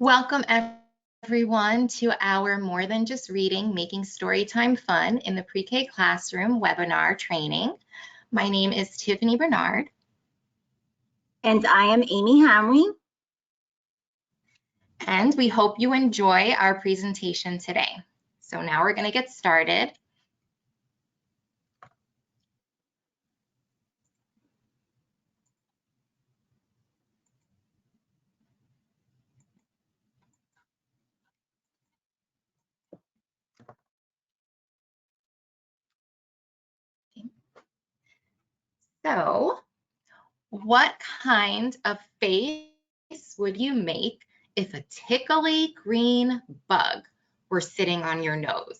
Welcome everyone to our More Than Just Reading, Making Storytime Fun in the Pre-K Classroom webinar training. My name is Tiffany Bernard. And I am Amy Hamry. And we hope you enjoy our presentation today. So now we're going to get started. So, what kind of face would you make if a tickly green bug were sitting on your nose?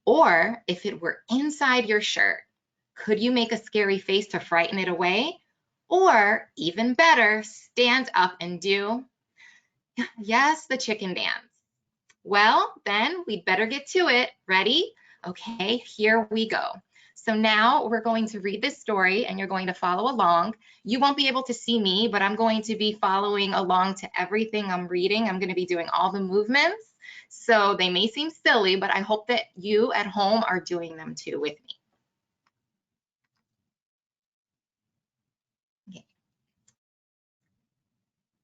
Or if it were inside your shirt? Could you make a scary face to frighten it away? Or even better, stand up and do, yes, the chicken dance. Well, then we'd better get to it. Ready? Okay, here we go. So now we're going to read this story and you're going to follow along. You won't be able to see me, but I'm going to be following along to everything I'm reading. I'm going to be doing all the movements. So they may seem silly, but I hope that you at home are doing them too with me. Okay.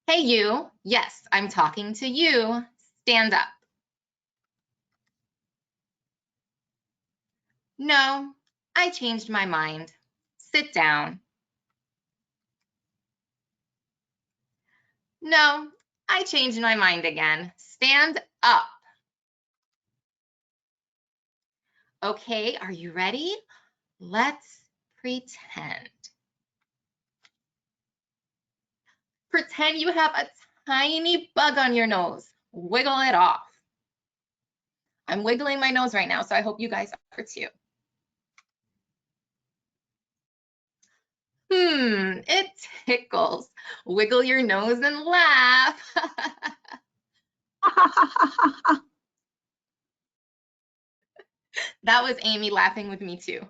Hey you, yes, I'm talking to you. Stand up. No, I changed my mind. Sit down. No, I changed my mind again. Stand up. Okay, are you ready? Let's pretend. Pretend you have a tiny bug on your nose. Wiggle it off. I'm wiggling my nose right now, so I hope you guys are too. It tickles. Wiggle your nose and laugh. That was Amy laughing with me too.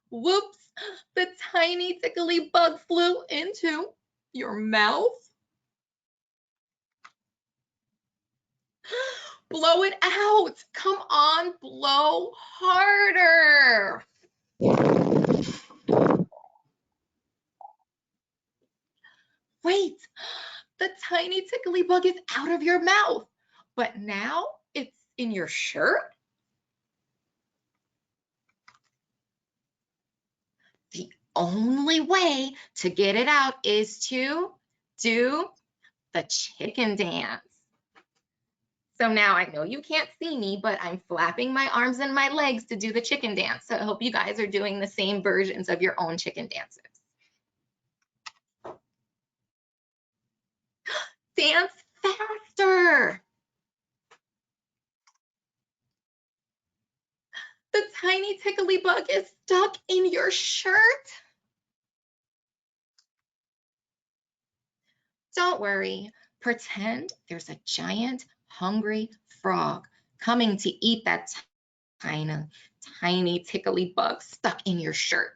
Whoops, the tiny tickly bug flew into your mouth. Blow it out. Come on, blow harder. Wait, the tiny tickly bug is out of your mouth, but now it's in your shirt? The only way to get it out is to do the chicken dance. So now I know you can't see me, but I'm flapping my arms and my legs to do the chicken dance. So I hope you guys are doing the same versions of your own chicken dances. Dance faster. The tiny tickly bug is stuck in your shirt. Don't worry, pretend there's a giant hungry frog coming to eat that tiny tickly bug stuck in your shirt.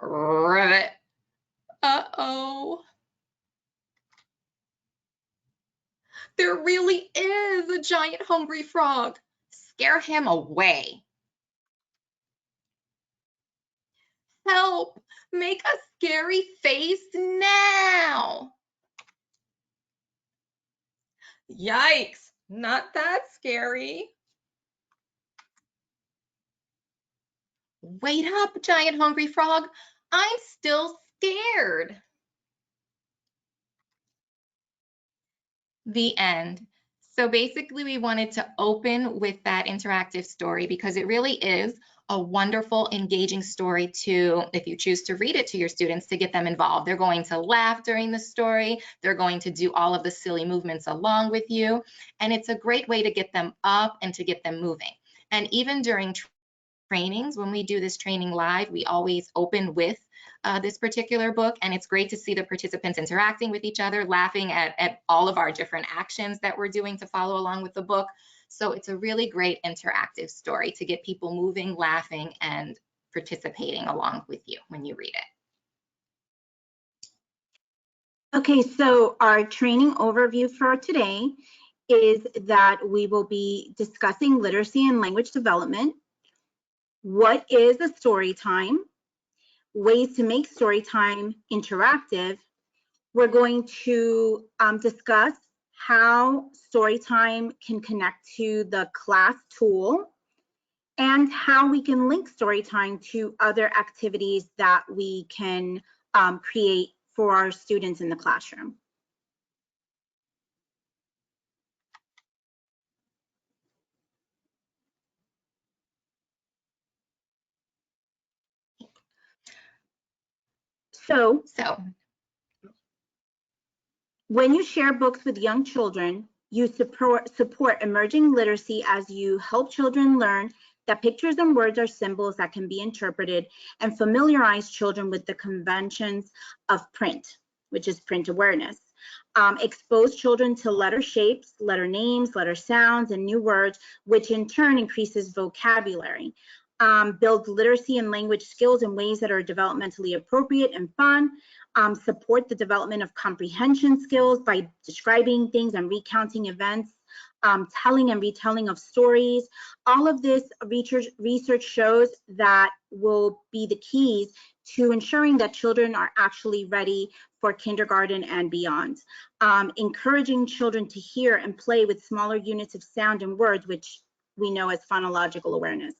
Ribbit. Uh-oh. There really is a giant hungry frog. Scare him away. Help! Make a scary face now. Yikes, not that scary. Wait up, giant hungry frog. I'm still scared. The end. So basically we wanted to open with that interactive story because it really is a wonderful, engaging story to, if you choose to read it to your students, to get them involved. They're going to laugh during the story. They're going to do all of the silly movements along with you. And it's a great way to get them up and to get them moving. And even during trainings, when we do this training live, we always open with this particular book, and it's great to see the participants interacting with each other, laughing at all of our different actions that we're doing to follow along with the book. So it's a really great interactive story to get people moving, laughing, and participating along with you when you read it. Okay, so our training overview for today is that we will be discussing literacy and language development. What is a story time? Ways to make story time interactive. We're going to discuss how story time can connect to the class tool and how we can link story time to other activities that we can create for our students in the classroom. So when you share books with young children, you support emerging literacy as you help children learn that pictures and words are symbols that can be interpreted and familiarize children with the conventions of print, which is print awareness. Expose children to letter shapes, letter names, letter sounds, and new words, which in turn increases vocabulary. Build literacy and language skills in ways that are developmentally appropriate and fun. Support the development of comprehension skills by describing things and recounting events, telling and retelling of stories. All of this research shows that will be the keys to ensuring that children are actually ready for kindergarten and beyond. Encouraging children to hear and play with smaller units of sound and words, which we know as phonological awareness.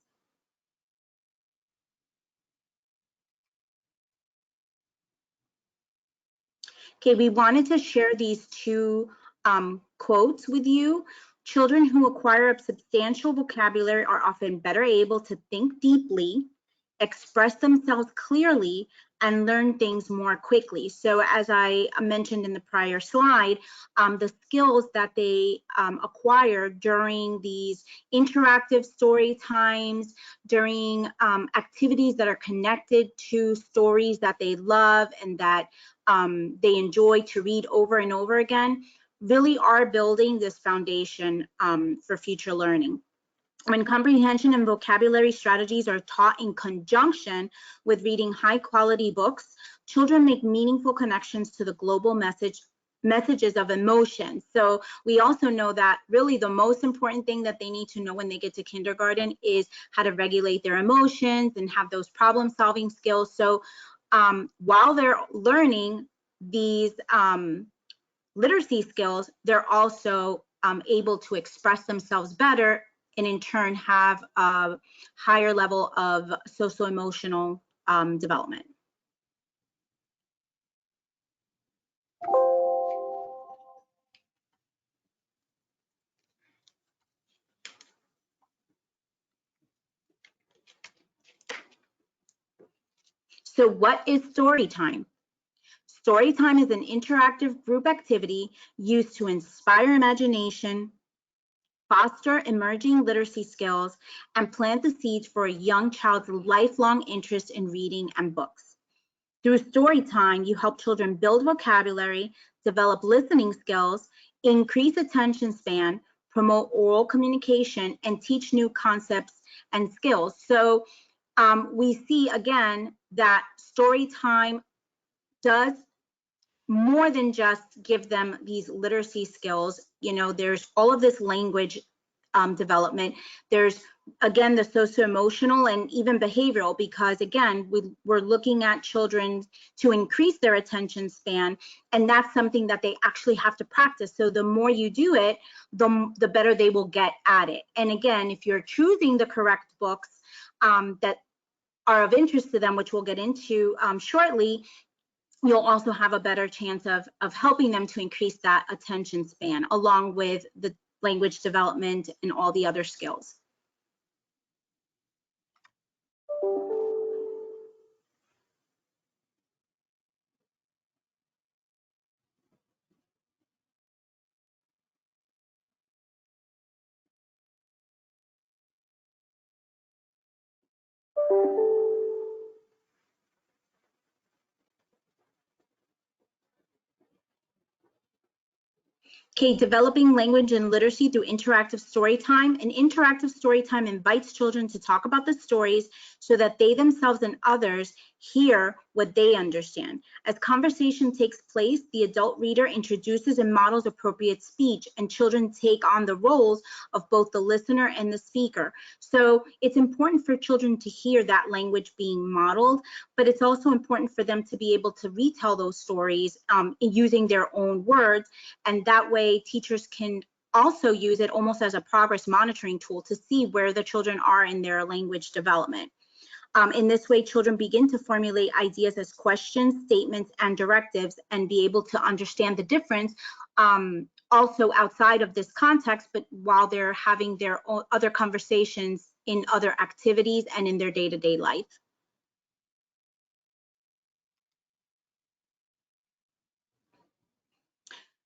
Okay, we wanted to share these two quotes with you. Children who acquire a substantial vocabulary are often better able to think deeply, express themselves clearly, and learn things more quickly. So as I mentioned in the prior slide, the skills that they acquire during these interactive story times, during activities that are connected to stories that they love and that they enjoy to read over and over again, really are building this foundation for future learning. When comprehension and vocabulary strategies are taught in conjunction with reading high quality books, children make meaningful connections to the global messages of emotion. So we also know that really the most important thing that they need to know when they get to kindergarten is how to regulate their emotions and have those problem solving skills. So while they're learning these literacy skills, they're also able to express themselves better and in turn have a higher level of socio-emotional development. So what is story time? Story time is an interactive group activity used to inspire imagination, foster emerging literacy skills, and plant the seeds for a young child's lifelong interest in reading and books. Through story time, you help children build vocabulary, develop listening skills, increase attention span, promote oral communication, and teach new concepts and skills. So we see again that story time does more than just give them these literacy skills. You know, there's all of this language development. There's, again, the socio-emotional and even behavioral, because again, we're looking at children to increase their attention span, and that's something that they actually have to practice. So the more you do it, the better they will get at it. And again, if you're choosing the correct books that are of interest to them, which we'll get into shortly, you'll also have a better chance of helping them to increase that attention span, along with the language development and all the other skills. Okay, developing language and literacy through interactive story time. An interactive story time invites children to talk about the stories so that they themselves and others hear what they understand. As conversation takes place, the adult reader introduces and models appropriate speech, and children take on the roles of both the listener and the speaker. So it's important for children to hear that language being modeled, but it's also important for them to be able to retell those stories using their own words, and that way teachers can also use it almost as a progress monitoring tool to see where the children are in their language development. In this way, children begin to formulate ideas as questions, statements, and directives, and be able to understand the difference also outside of this context, but while they're having their own other conversations in other activities and in their day-to-day life.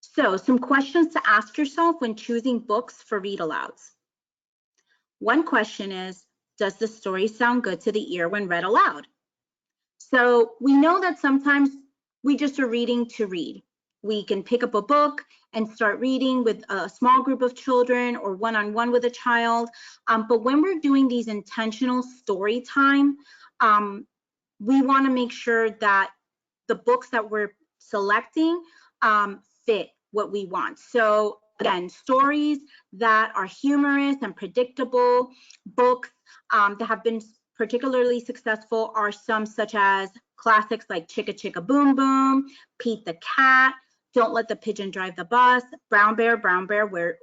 So, some questions to ask yourself when choosing books for read-alouds. One question is, does the story sound good to the ear when read aloud? So we know that sometimes we just are reading to read. We can pick up a book and start reading with a small group of children or one-on-one with a child. But when we're doing these intentional story time, we want to make sure that the books that we're selecting fit what we want. So again, stories that are humorous and predictable, books that have been particularly successful are some such as classics like Chicka Chicka Boom Boom, Pete the Cat, Don't Let the Pigeon Drive the Bus, Brown Bear,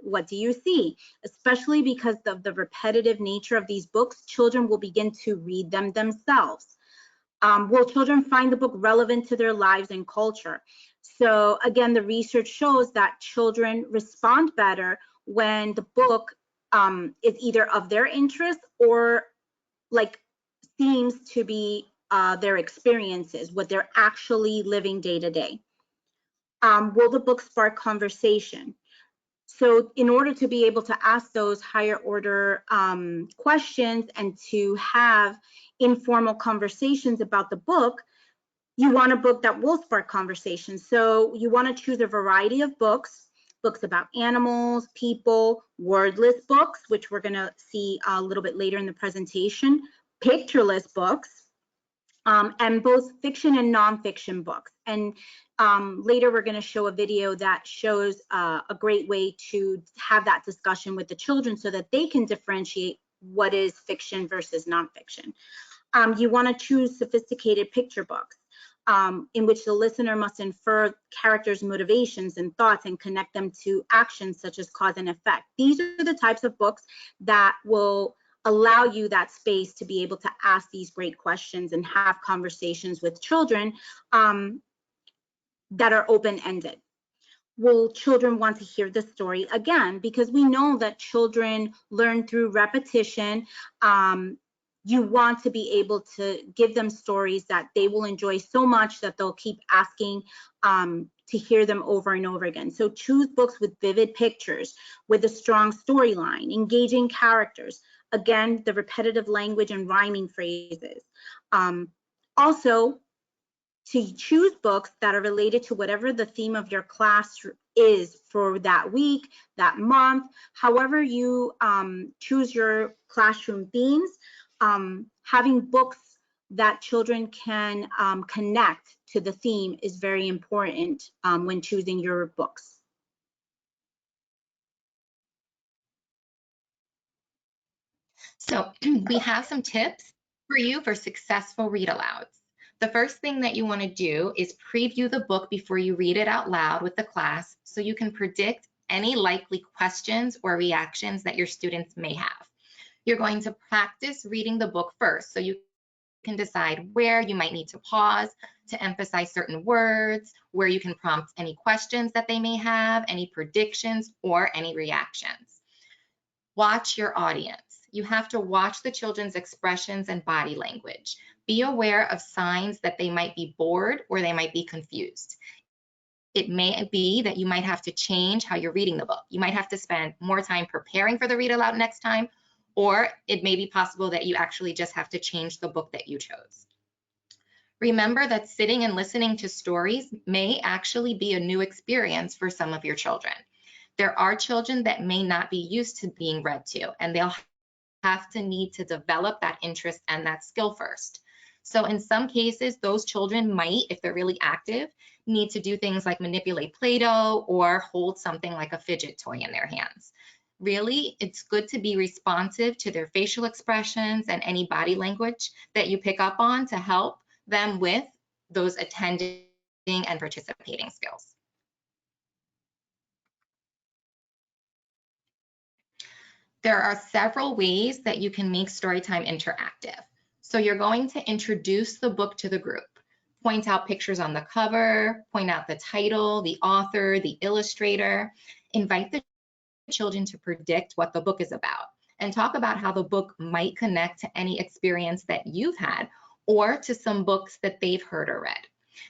what do you see? Especially because of the repetitive nature of these books, children will begin to read them themselves. Will children find the book relevant to their lives and culture? So again, the research shows that children respond better when the book is either of their interest or like seems to be their experiences, what they're actually living day to day. Will the book spark conversation? So in order to be able to ask those higher order questions and to have informal conversations about the book, you want a book that will spark conversation. So you want to choose a variety of books, books about animals, people, wordless books, which we're going to see a little bit later in the presentation, pictureless books, and both fiction and nonfiction books. And later we're going to show a video that shows a great way to have that discussion with the children so that they can differentiate what is fiction versus nonfiction. You want to choose sophisticated picture books in which the listener must infer characters' motivations and thoughts and connect them to actions such as cause and effect. These are the types of books that will allow you that space to be able to ask these great questions and have conversations with children that are open-ended. Will children want to hear the story again? Because we know that children learn through repetition. You want to be able to give them stories that they will enjoy so much that they'll keep asking to hear them over and over again. So choose books with vivid pictures, with a strong storyline, engaging characters. Again, the repetitive language and rhyming phrases. Also, to choose books that are related to whatever the theme of your class is for that week, that month, however you choose your classroom themes. Having books that children can connect to the theme is very important when choosing your books. So we have some tips for you for successful read-alouds. The first thing that you want to do is preview the book before you read it out loud with the class so you can predict any likely questions or reactions that your students may have. You're going to practice reading the book first so you can decide where you might need to pause to emphasize certain words, where you can prompt any questions that they may have, any predictions, or any reactions. Watch your audience. You have to watch the children's expressions and body language. Be aware of signs that they might be bored or they might be confused. It may be that you might have to change how you're reading the book. You might have to spend more time preparing for the read aloud next time, or it may be possible that you actually just have to change the book that you chose. Remember that sitting and listening to stories may actually be a new experience for some of your children. There are children that may not be used to being read to, and they'll have to need to develop that interest and that skill first. So in some cases, those children might, if they're really active, need to do things like manipulate Play-Doh or hold something like a fidget toy in their hands. Really, it's good to be responsive to their facial expressions and any body language that you pick up on to help them with those attending and participating skills. There are several ways that you can make Storytime interactive. So you're going to introduce the book to the group. Point out pictures on the cover, point out the title, the author, the illustrator. Invite the children to predict what the book is about and talk about how the book might connect to any experience that you've had or to some books that they've heard or read.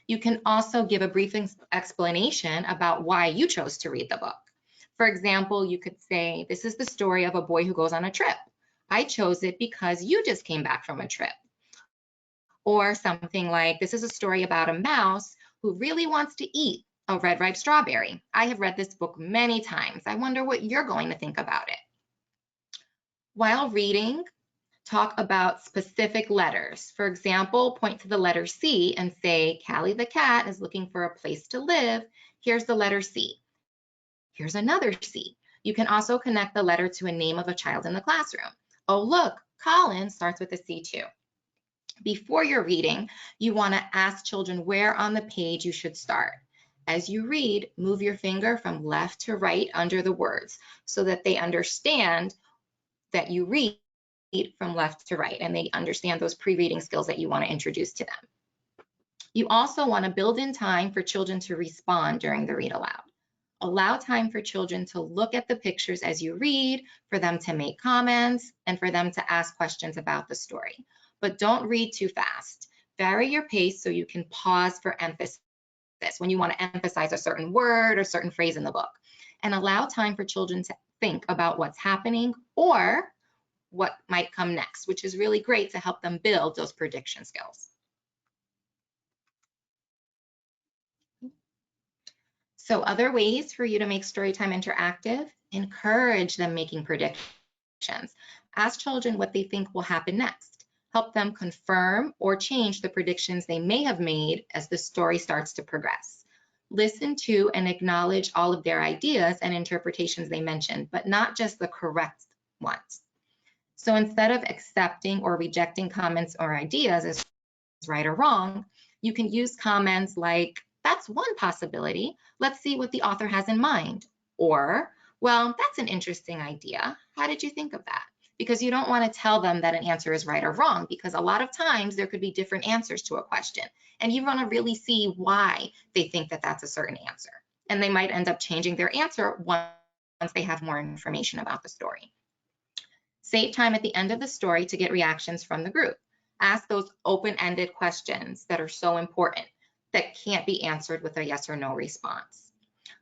You can also give a brief explanation about why you chose to read the book. For example, you could say, this is the story of a boy who goes on a trip. I chose it because you just came back from a trip. Or something like, this is a story about a mouse who really wants to eat a red ripe strawberry. I have read this book many times. I wonder what you're going to think about it. While reading, talk about specific letters. For example, point to the letter C and say, Callie the cat is looking for a place to live. Here's the letter C. Here's another C. You can also connect the letter to a name of a child in the classroom. Oh, look, Colin starts with a C too. Before you're reading, you want to ask children where on the page you should start. As you read, move your finger from left to right under the words so that they understand that you read from left to right and they understand those pre-reading skills that you want to introduce to them. You also want to build in time for children to respond during the read aloud. Allow time for children to look at the pictures as you read, for them to make comments, and for them to ask questions about the story. But don't read too fast. Vary your pace so you can pause for emphasis when you want to emphasize a certain word or certain phrase in the book. And allow time for children to think about what's happening or what might come next, which is really great to help them build those prediction skills. So other ways for you to make Storytime interactive, encourage them making predictions. Ask children what they think will happen next. Help them confirm or change the predictions they may have made as the story starts to progress. Listen to and acknowledge all of their ideas and interpretations they mentioned, but not just the correct ones. So instead of accepting or rejecting comments or ideas as right or wrong, you can use comments like, that's one possibility. Let's see what the author has in mind. Or, well, that's an interesting idea. How did you think of that? Because you don't want to tell them that an answer is right or wrong, because a lot of times there could be different answers to a question. And you want to really see why they think that that's a certain answer. And they might end up changing their answer once they have more information about the story. Save time at the end of the story to get reactions from the group. Ask those open-ended questions that are so important that can't be answered with a yes or no response.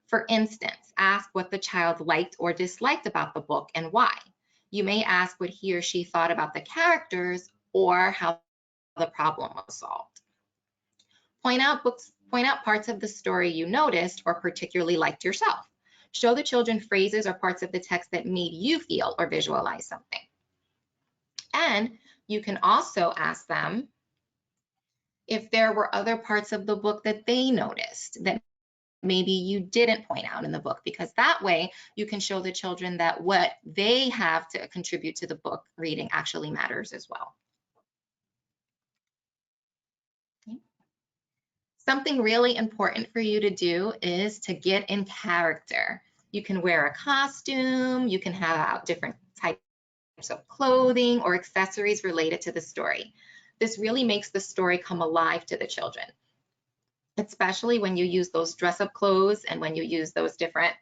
For instance, ask what the child liked or disliked about the book and why. You may ask what he or she thought about the characters or how the problem was solved. Point out parts of the story you noticed or particularly liked yourself. Show the children phrases or parts of the text that made you feel or visualize something. And you can also ask them if there were other parts of the book that they noticed that maybe you didn't point out in the book, because that way you can show the children that what they have to contribute to the book reading actually matters as well. Okay. Something really important for you to do is to get in character. You can wear a costume, you can have out different types of clothing or accessories related to the story. This really makes the story come alive to the children, especially when you use those dress-up clothes and when you use those different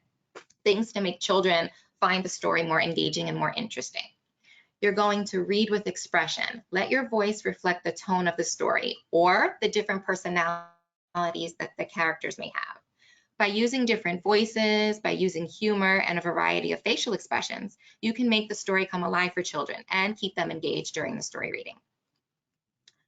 things to make children find the story more engaging and more interesting. You're going to read with expression. Let your voice reflect the tone of the story or the different personalities that the characters may have. By using different voices, by using humor and a variety of facial expressions, you can make the story come alive for children and keep them engaged during the story reading.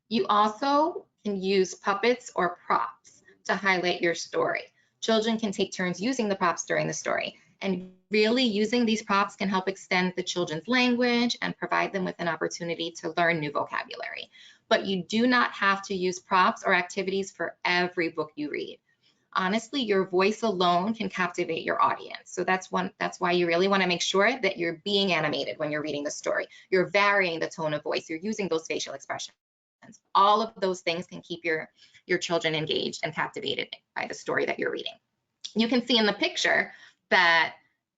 You also can use puppets or props to highlight your story. Children can take turns using the props during the story, and really using these props can help extend the children's language and provide them with an opportunity to learn new vocabulary. but you do not have to use props or activities for every book you read. Honestly, your voice alone can captivate your audience. So that's why you really want to make sure that you're being animated when you're reading the story. You're varying the tone of voice. You're using those facial expressions. All of those things can keep your children engaged and captivated by the story that you're reading. You can see in the picture that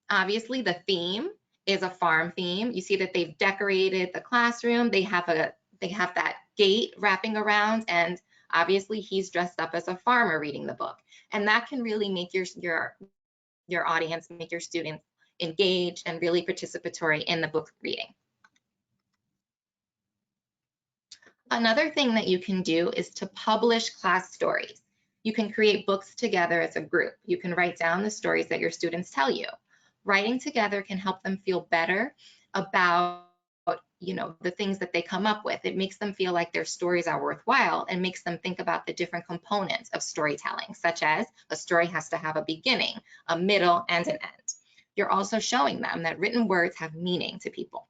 obviously the theme is a farm theme. You see that they've decorated the classroom. They have that gate wrapping around, and obviously he's dressed up as a farmer reading the book. And that can really make your audience, make your students engaged and really participatory in the book reading. Another thing that you can do is to publish class stories. You can create books together as a group. You can write down the stories that your students tell you. Writing together can help them feel better about the things that they come up with. It makes them feel like their stories are worthwhile and makes them think about the different components of storytelling, such as a story has to have a beginning, a middle, and an end. You're also showing them that written words have meaning to people.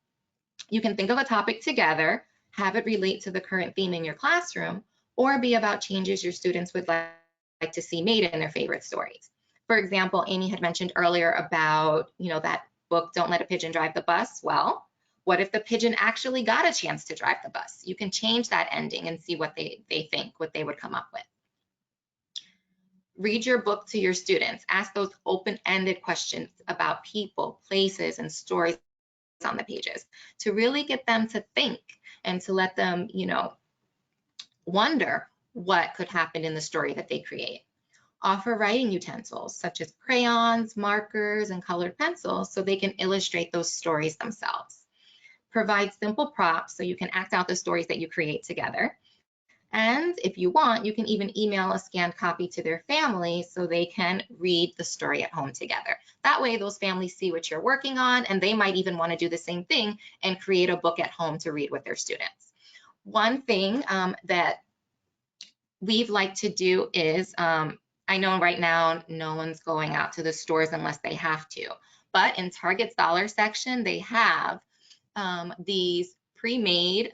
You can think of a topic together, have it relate to the current theme in your classroom, or be about changes your students would like to see made in their favorite stories. For example, Amy had mentioned earlier about, that book, Don't Let a Pigeon Drive the Bus. Well, what if the pigeon actually got a chance to drive the bus? You can change that ending and see what they think, what they would come up with. Read your book to your students. Ask those open-ended questions about people, places, and stories on the pages to really get them to think and to let them, wonder what could happen in the story that they create. Offer writing utensils such as crayons, markers, and colored pencils so they can illustrate those stories themselves. Provide simple props so you can act out the stories that you create together. And if you want, you can even email a scanned copy to their family so they can read the story at home together. That way, those families see what you're working on, and they might even want to do the same thing and create a book at home to read with their students. One thing that we've liked to do is, I know right now no one's going out to the stores unless they have to, but in Target's dollar section, they have these pre-made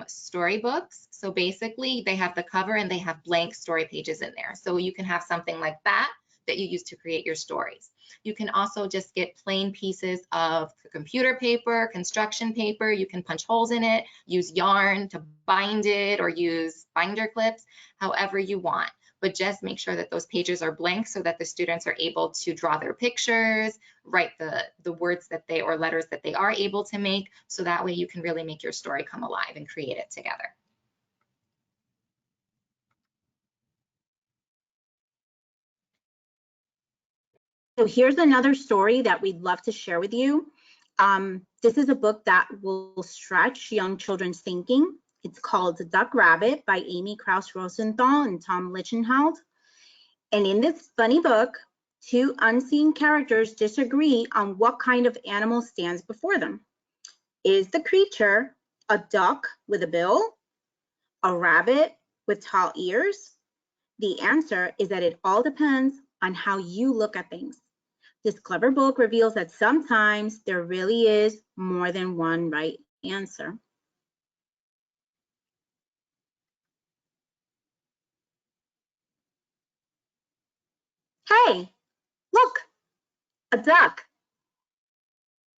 storybooks. So basically they have the cover and they have blank story pages in there. So you can have something like that you use to create your stories. You can also just get plain pieces of computer paper, construction paper. You can punch holes in it, use yarn to bind it, or use binder clips, however you want. But just make sure that those pages are blank so that the students are able to draw their pictures, write the words or letters that they are able to make, so that way you can really make your story come alive and create it together. So here's another story that we'd love to share with you. This is a book that will stretch young children's thinking. It's called Duck Rabbit by Amy Krauss Rosenthal and Tom Lichtenheld. And in this funny book, two unseen characters disagree on what kind of animal stands before them. Is the creature a duck with a bill, a rabbit with tall ears? The answer is that it all depends on how you look at things. This clever book reveals that sometimes there really is more than one right answer. Hey, look, a duck.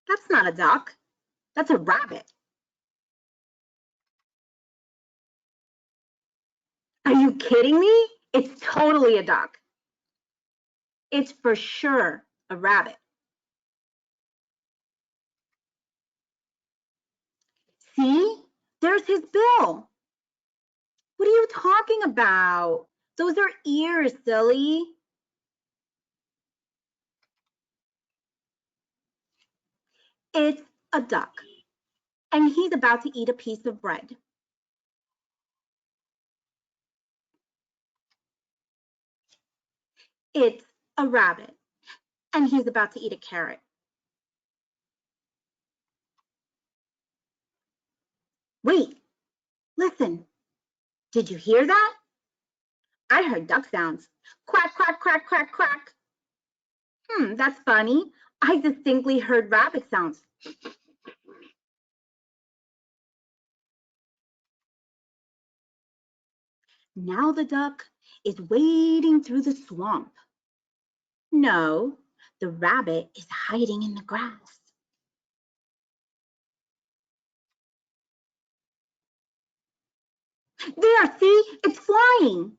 That's not a duck, that's a rabbit. Are you kidding me? It's totally a duck. It's for sure a rabbit. See, there's his bill. What are you talking about? Those are ears, silly. It's a duck, and he's about to eat a piece of bread. It's a rabbit, and he's about to eat a carrot. Wait, listen. Did you hear that? I heard duck sounds. Quack, quack, quack, quack, quack. That's funny. I distinctly heard rabbit sounds. Now the duck is wading through the swamp. No, the rabbit is hiding in the grass. There, see, it's flying.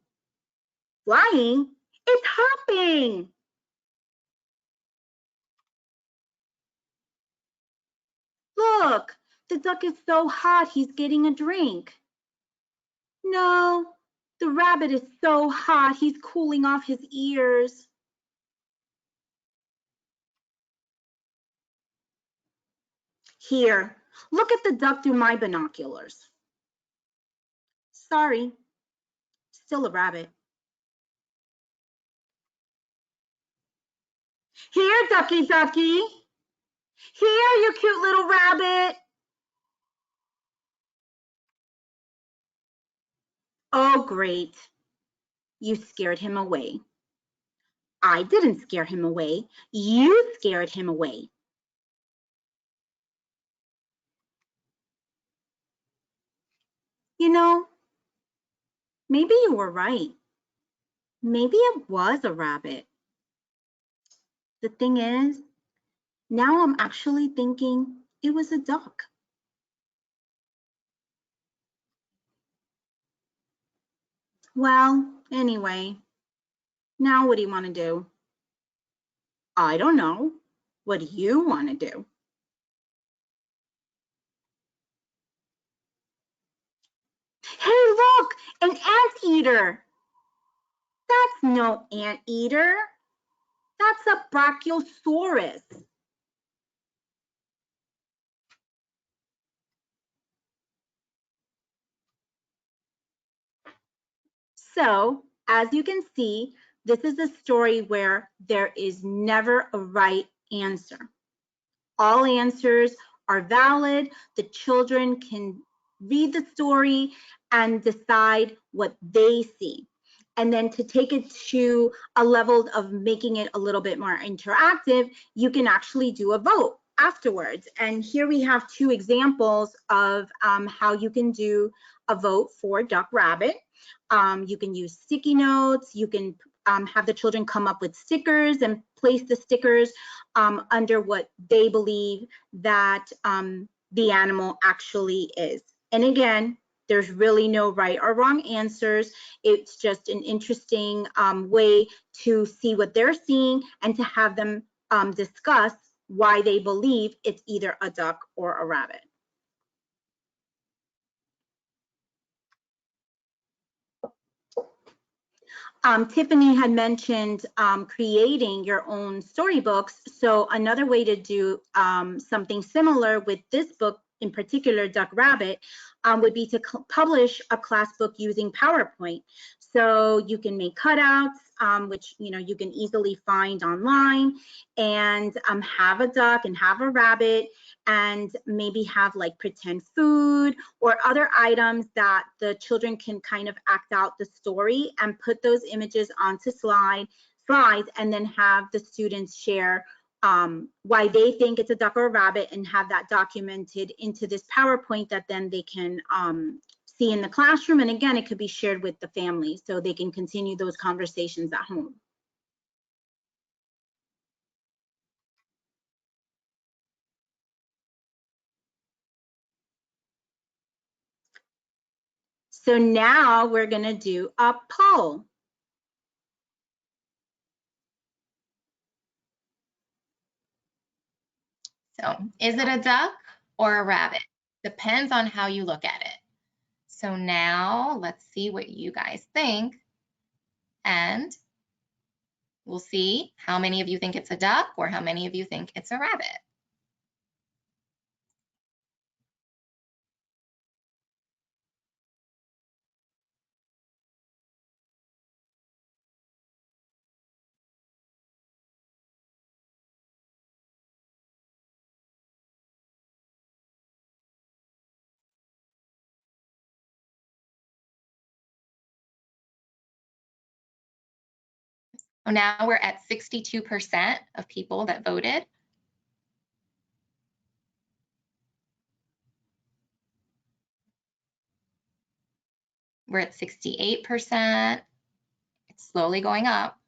Flying? It's hopping. Look, the duck is so hot he's getting a drink. No, the rabbit is so hot he's cooling off his ears. Here, look at the duck through my binoculars. Sorry, still a rabbit. Here, ducky ducky. Here, you cute little rabbit. Oh, great. You scared him away. I didn't scare him away. You scared him away. You know, maybe you were right. Maybe it was a rabbit. The thing is, now I'm actually thinking it was a duck. Well, anyway, now what do you want to do? I don't know. What do you want to do? Hey, look, an anteater. That's no anteater. That's a brachiosaurus. So, as you can see, this is a story where there is never a right answer. All answers are valid. The children can read the story and decide what they see. And then to take it to a level of making it a little bit more interactive, you can actually do a vote afterwards. And here we have two examples of how you can do a vote for Duck Rabbit. You can use sticky notes. You can have the children come up with stickers and place the stickers under what they believe that the animal actually is. And again, there's really no right or wrong answers. It's just an interesting way to see what they're seeing and to have them discuss why they believe it's either a duck or a rabbit. Tiffany had mentioned creating your own storybooks. So another way to do something similar with this book, in particular, Duck Rabbit, would be to publish a class book using PowerPoint. So you can make cutouts, which you can easily find online, and have a duck and have a rabbit, and maybe have like pretend food or other items that the children can kind of act out the story and put those images onto slides, and then have the students share why they think it's a duck or a rabbit, and have that documented into this PowerPoint that then they can see in the classroom. And again, it could be shared with the family so they can continue those conversations at home. So now we're going to do a poll. So is it a duck or a rabbit? Depends on how you look at it. So now let's see what you guys think. And we'll see how many of you think it's a duck or how many of you think it's a rabbit. So now we're at 62% of people that voted. We're at 68%. It's slowly going up.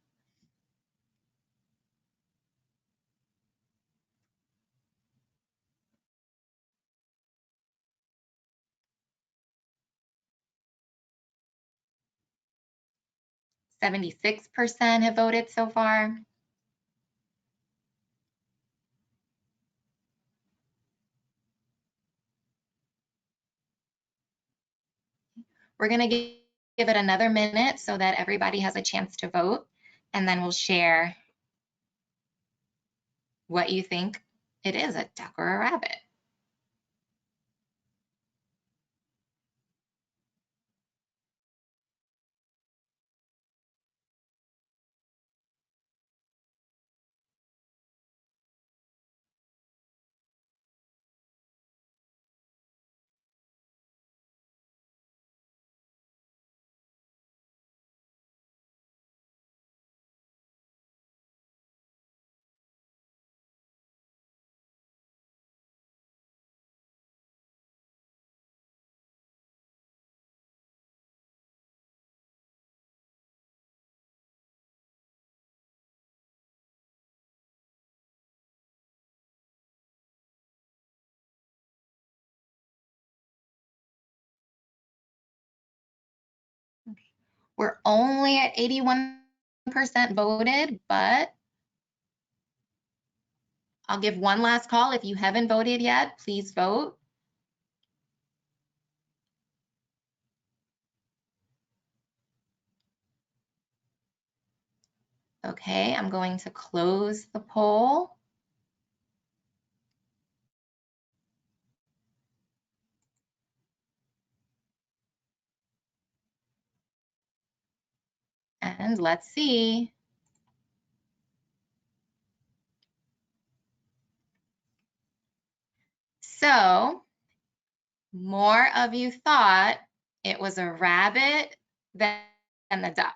%76% have voted so far. We're going to give it another minute so that everybody has a chance to vote, and then we'll share what you think it is, a duck or a rabbit. We're only at 81% voted, but I'll give one last call. If you haven't voted yet, please vote. Okay, I'm going to close the poll. And let's see. So more of you thought it was a rabbit than the duck,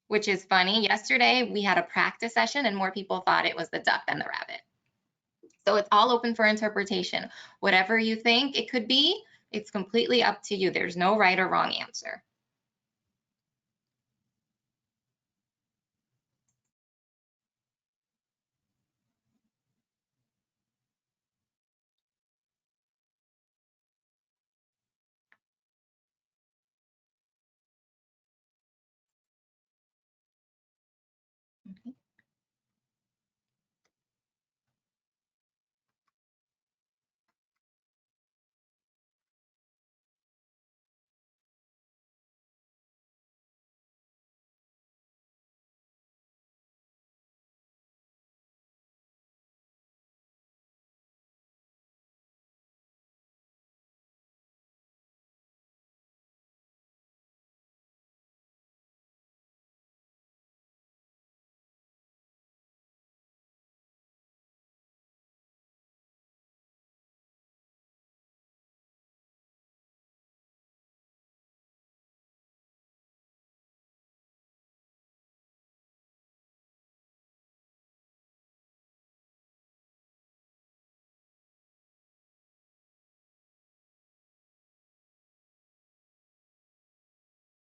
which is funny. Yesterday we had a practice session and more people thought it was the duck than the rabbit. So it's all open for interpretation. Whatever you think it could be, it's completely up to you. There's no right or wrong answer. Okay.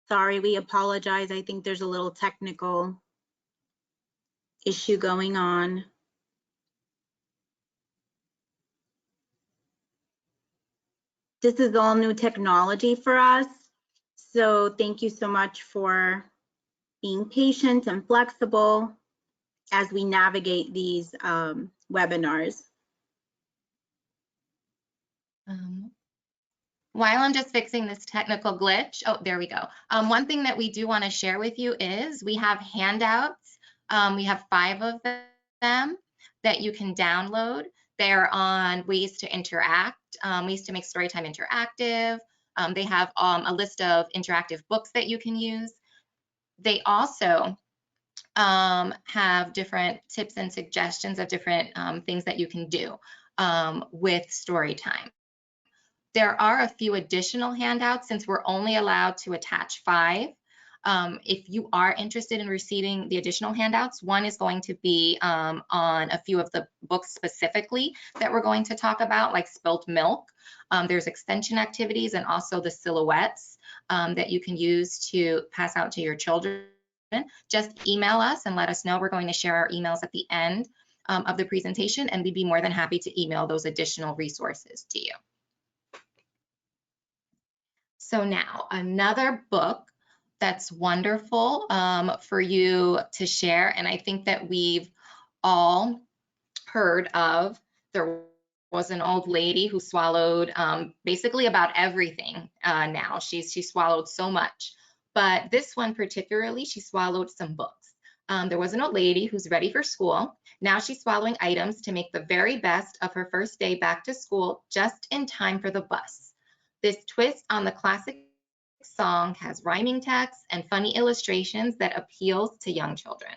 Sorry, we apologize. I think there's a little technical issue going on. This is all new technology for us. So thank you so much for being patient and flexible as we navigate these webinars. While I'm just fixing this technical glitch, oh, there we go. One thing that we do want to share with you is we have handouts. We have 5 of them that you can download. They're on ways to interact, ways to make Storytime interactive. They have a list of interactive books that you can use. They also have different tips and suggestions of different things that you can do with Storytime. There are a few additional handouts since we're only allowed to attach 5. If you are interested in receiving the additional handouts, one is going to be on a few of the books specifically that we're going to talk about, like Spilt Milk. There's extension activities and also the silhouettes that you can use to pass out to your children. Just email us and let us know. We're going to share our emails at the end of the presentation, and we'd be more than happy to email those additional resources to you. So now, another book that's wonderful for you to share, and I think that we've all heard of. There was an old lady who swallowed basically about everything now. She swallowed so much. But this one particularly, she swallowed some books. There was an old lady who's ready for school. Now she's swallowing items to make the very best of her first day back to school, just in time for the bus. This twist on the classic song has rhyming text and funny illustrations that appeals to young children.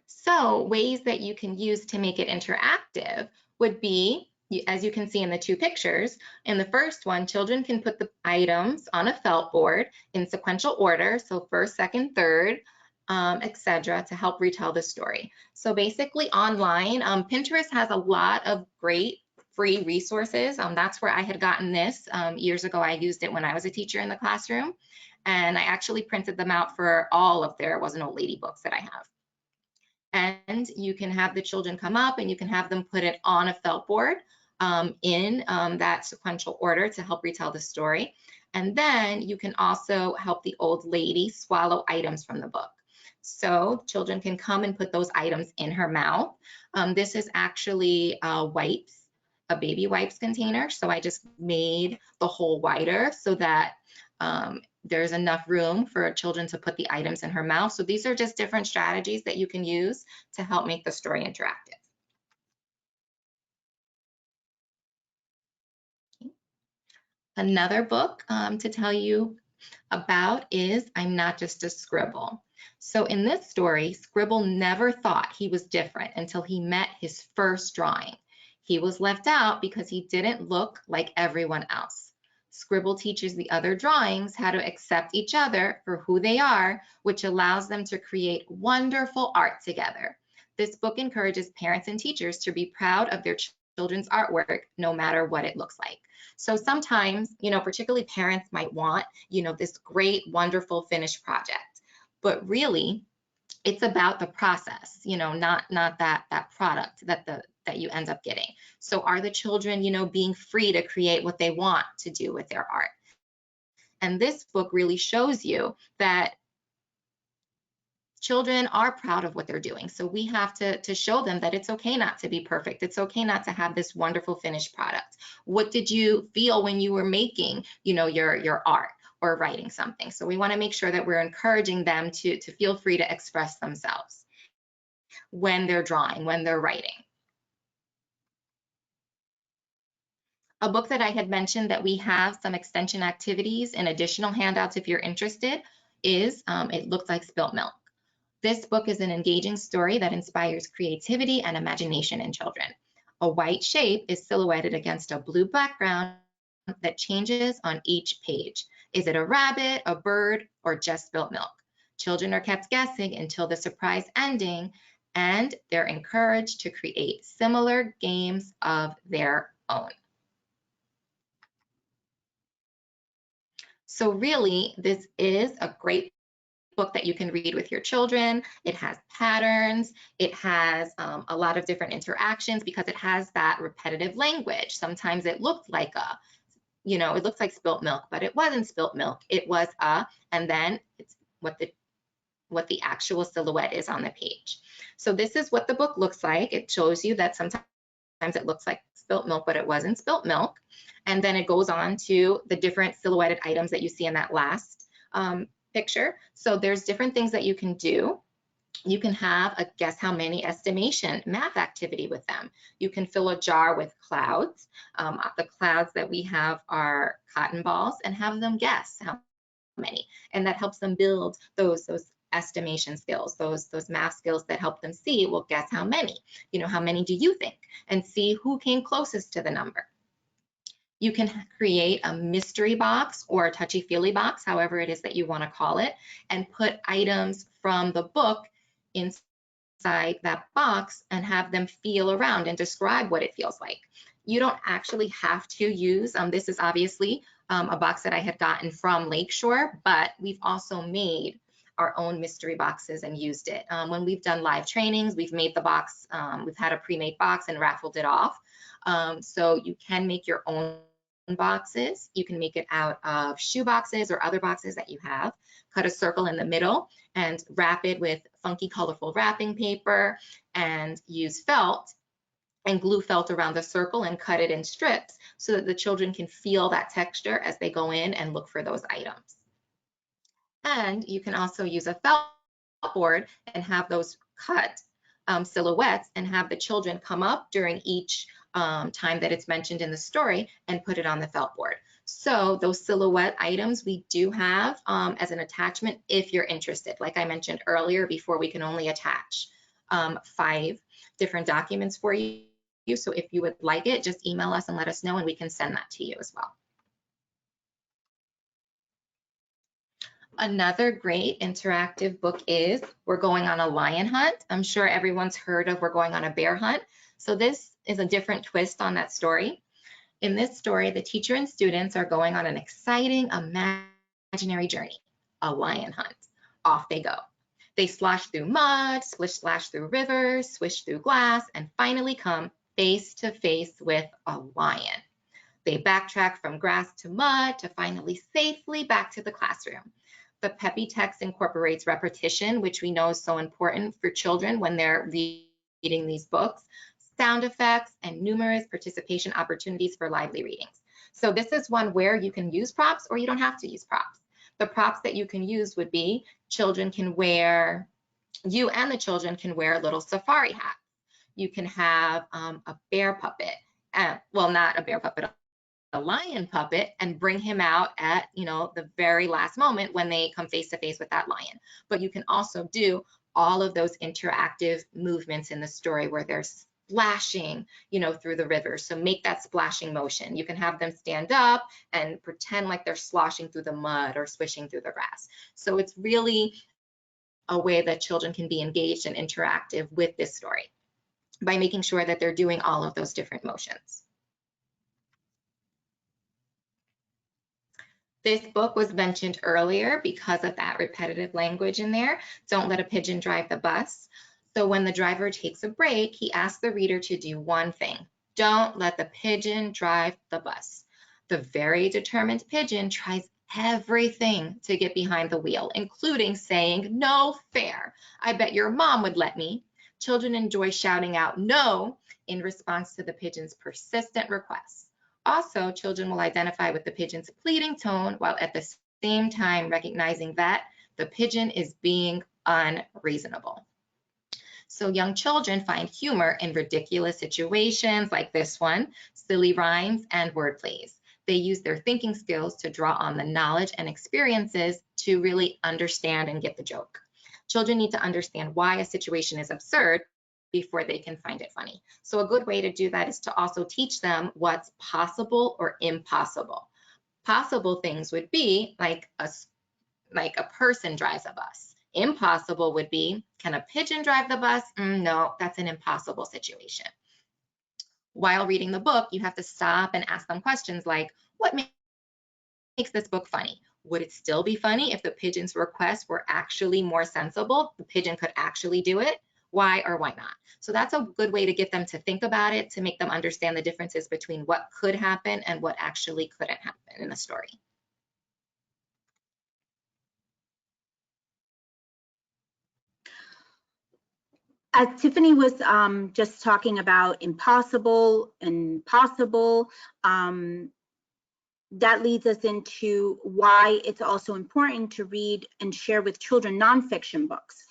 So ways that you can use to make it interactive would be, as you can see in the two pictures, in the first one, children can put the items on a felt board in sequential order, so first, second, third, etc., to help retell the story. So basically online, Pinterest has a lot of great free resources. That's where I had gotten this years ago. I used it when I was a teacher in the classroom, and I actually printed them out for all of their Was an Old Lady books that I have. And you can have the children come up and you can have them put it on a felt board in that sequential order to help retell the story. And then you can also help the old lady swallow items from the book. So children can come and put those items in her mouth. This is actually wipes, a baby wipes container. So I just made the hole wider so that there's enough room for children to put the items in her mouth. So these are just different strategies that you can use to help make the story interactive. Another book to tell you about is I'm Not Just a Scribble. So in this story, Scribble never thought he was different until he met his first drawing. He was left out because he didn't look like everyone else. Scribble teaches the other drawings how to accept each other for who they are, which allows them to create wonderful art together. This book encourages parents and teachers to be proud of their children's artwork, no matter what it looks like. So sometimes, particularly parents might want, this great, wonderful finished project, but really it's about the process, not that product that you end up getting. So are the children, being free to create what they want to do with their art? And this book really shows you that children are proud of what they're doing. So we have to show them that it's okay not to be perfect. It's okay not to have this wonderful finished product. What did you feel when you were making, your art or writing something? So we want to make sure that we're encouraging them to feel free to express themselves when they're drawing, when they're writing. A book that I had mentioned that we have some extension activities and additional handouts if you're interested is It Looks Like Spilt Milk. This book is an engaging story that inspires creativity and imagination in children. A white shape is silhouetted against a blue background that changes on each page. Is it a rabbit, a bird, or just spilt milk? Children are kept guessing until the surprise ending, and they're encouraged to create similar games of their own. So really, this is a great book that you can read with your children. It has patterns. It has a lot of different interactions because it has that repetitive language. Sometimes it looked like it looks like spilt milk, but it wasn't spilt milk. It was and then it's what the actual silhouette is on the page. So this is what the book looks like. It shows you that sometimes it looks like spilt milk, but it wasn't spilt milk. And then it goes on to the different silhouetted items that you see in that last picture. So there's different things that you can do. You can have a guess how many estimation math activity with them. You can fill a jar with clouds. The clouds that we have are cotton balls, and have them guess how many. And that helps them build those estimation skills, those math skills that help them see, well, guess how many? How many do you think? And see who came closest to the number. You can create a mystery box or a touchy-feely box, however it is that you want to call it, and put items from the book inside that box and have them feel around and describe what it feels like. You don't actually have to use, this is obviously a box that I had gotten from Lakeshore, but we've also made our own mystery boxes and used it. When we've done live trainings, we've made the box, we've had a pre-made box and raffled it off. So you can make your own boxes. You can make it out of shoe boxes or other boxes that you have. Cut a circle in the middle and wrap it with funky, colorful wrapping paper, and use felt and glue felt around the circle and cut it in strips so that the children can feel that texture as they go in and look for those items. And you can also use a felt board and have those cut silhouettes and have the children come up during each time that it's mentioned in the story and put it on the felt board. So those silhouette items we do have as an attachment if you're interested. Like I mentioned earlier, before we can only attach 5 different documents for you. So if you would like it, just email us and let us know and we can send that to you as well. Another great interactive book is We're Going on a Lion Hunt. I'm sure everyone's heard of We're Going on a Bear Hunt. So this is a different twist on that story. In this story, the teacher and students are going on an exciting imaginary journey, a lion hunt. Off they go. They slosh through mud, splish splash through rivers, swish through glass, and finally come face to face with a lion. They backtrack from grass to mud to finally safely back to the classroom. The peppy text incorporates repetition, which we know is so important for children when they're reading these books, sound effects, and numerous participation opportunities for lively readings. So this is one where you can use props or you don't have to use props. The props that you can use would be children can wear, you and the children can wear little safari hats. You can have a bear puppet, well, not a bear puppet, a lion puppet, and bring him out at the very last moment when they come face to face with that lion. But you can also do all of those interactive movements in the story where they're splashing through the river. So make that splashing motion. You can have them stand up and pretend like they're sloshing through the mud or swishing through the grass. So it's really a way that children can be engaged and interactive with this story by making sure that they're doing all of those different motions. This book was mentioned earlier because of that repetitive language in there. Don't let a pigeon drive the bus. So when the driver takes a break, he asks the reader to do one thing. Don't let the pigeon drive the bus. The very determined pigeon tries everything to get behind the wheel, including saying, "No fair. I bet your mom would let me." Children enjoy shouting out "no" in response to the pigeon's persistent requests. Also, children will identify with the pigeon's pleading tone while at the same time recognizing that the pigeon is being unreasonable. So young children find humor in ridiculous situations like this one, silly rhymes and word plays. They use their thinking skills to draw on the knowledge and experiences to really understand and get the joke. Children need to understand why a situation is absurd before they can find it funny. So a good way to do that is to also teach them what's possible or impossible. Possible things would be like a person drives a bus. Impossible would be, can a pigeon drive the bus? No, that's an impossible situation. While reading the book, you have to stop and ask them questions like, what makes this book funny? Would it still be funny if the pigeon's requests were actually more sensible? The pigeon could actually do it? Why or why not? So that's a good way to get them to think about it, to make them understand the differences between what could happen and what actually couldn't happen in a story. As Tiffany was just talking about impossible and possible, that leads us into why it's also important to read and share with children nonfiction books,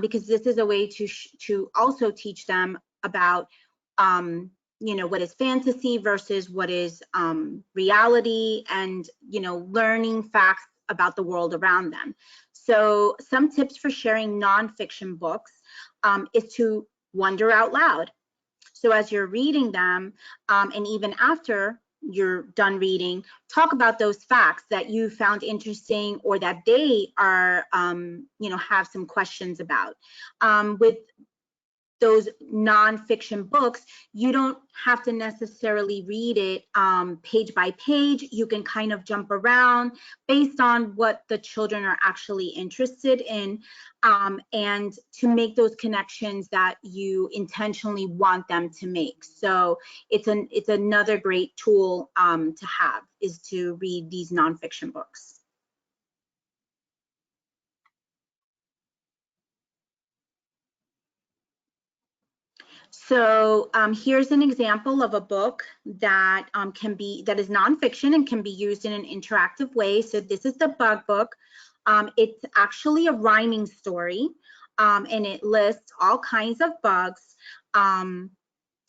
because this is a way to also teach them about what is fantasy versus what is reality, and learning facts about the world around them. So some tips for sharing nonfiction books is to wonder out loud. So as you're reading them, and even after you're done reading, talk about those facts that you found interesting or that they are, have some questions about. With those nonfiction books, you don't have to necessarily read it page by page. You can kind of jump around based on what the children are actually interested in, and to make those connections that you intentionally want them to make. So it's another great tool to have, is to read these nonfiction books. So here's an example of a book that that is nonfiction and can be used in an interactive way. So this is the Bug Book. It's actually a rhyming story, and it lists all kinds of bugs.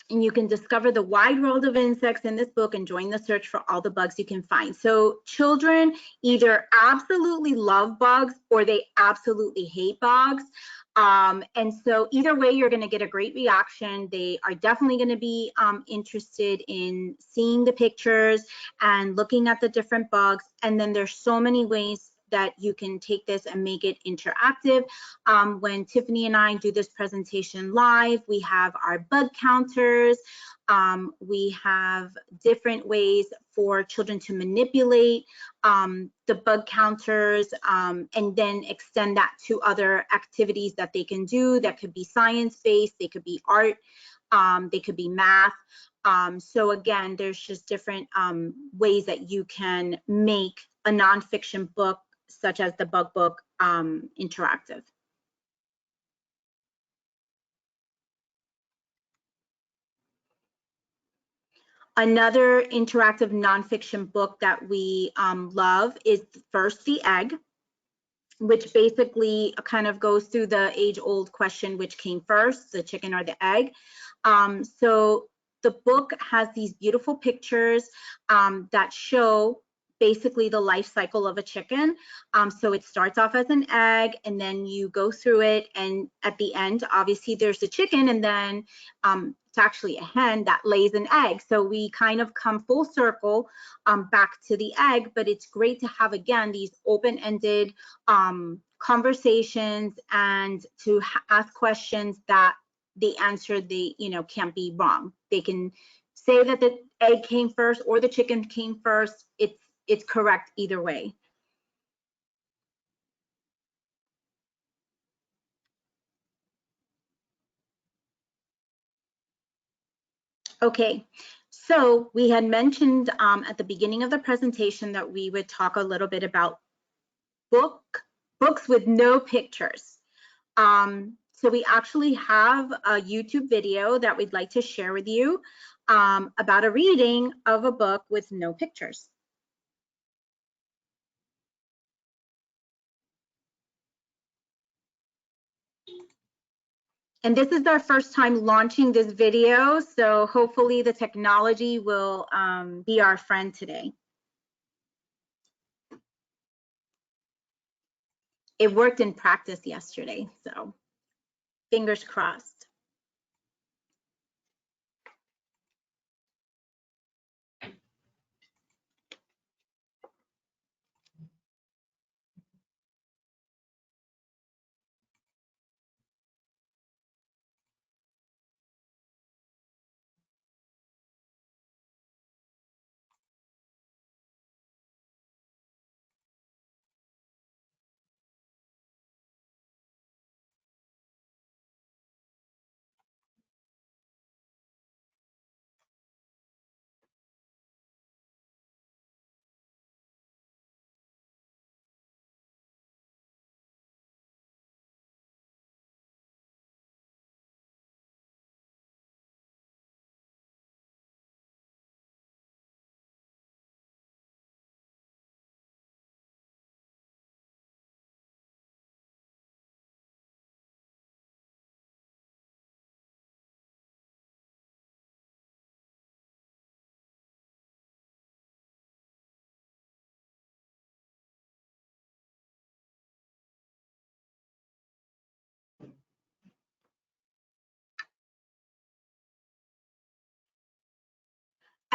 And you can discover the wide world of insects in this book and join the search for all the bugs you can find. So children either absolutely love bugs or they absolutely hate bugs. And so either way, you're going to get a great reaction. They are definitely going to be interested in seeing the pictures and looking at the different bugs. And then there's so many ways that you can take this and make it interactive. When Tiffany and I do this presentation live, we have our bug counters. We have different ways for children to manipulate the bug counters, and then extend that to other activities that they can do. That could be science-based, they could be art, they could be math. So again, there's just different ways that you can make a nonfiction book such as the Bug Book interactive. Another interactive nonfiction book that we love is First the Egg, which basically kind of goes through the age-old question, which came first, the chicken or the egg? So the book has these beautiful pictures that show basically the life cycle of a chicken. So it starts off as an egg, and then you go through it, and at the end, obviously there's the chicken, and then it's actually a hen that lays an egg. So we kind of come full circle back to the egg, but it's great to have, again, these open-ended conversations and to ask questions that the answer can't be wrong. They can say that the egg came first or the chicken came first. It's correct either way. Okay, so we had mentioned at the beginning of the presentation that we would talk a little bit about books with no pictures. So we actually have a YouTube video that we'd like to share with you about a reading of a book with no pictures. And this is our first time launching this video, so hopefully the technology will be our friend today. It worked in practice yesterday, so fingers crossed.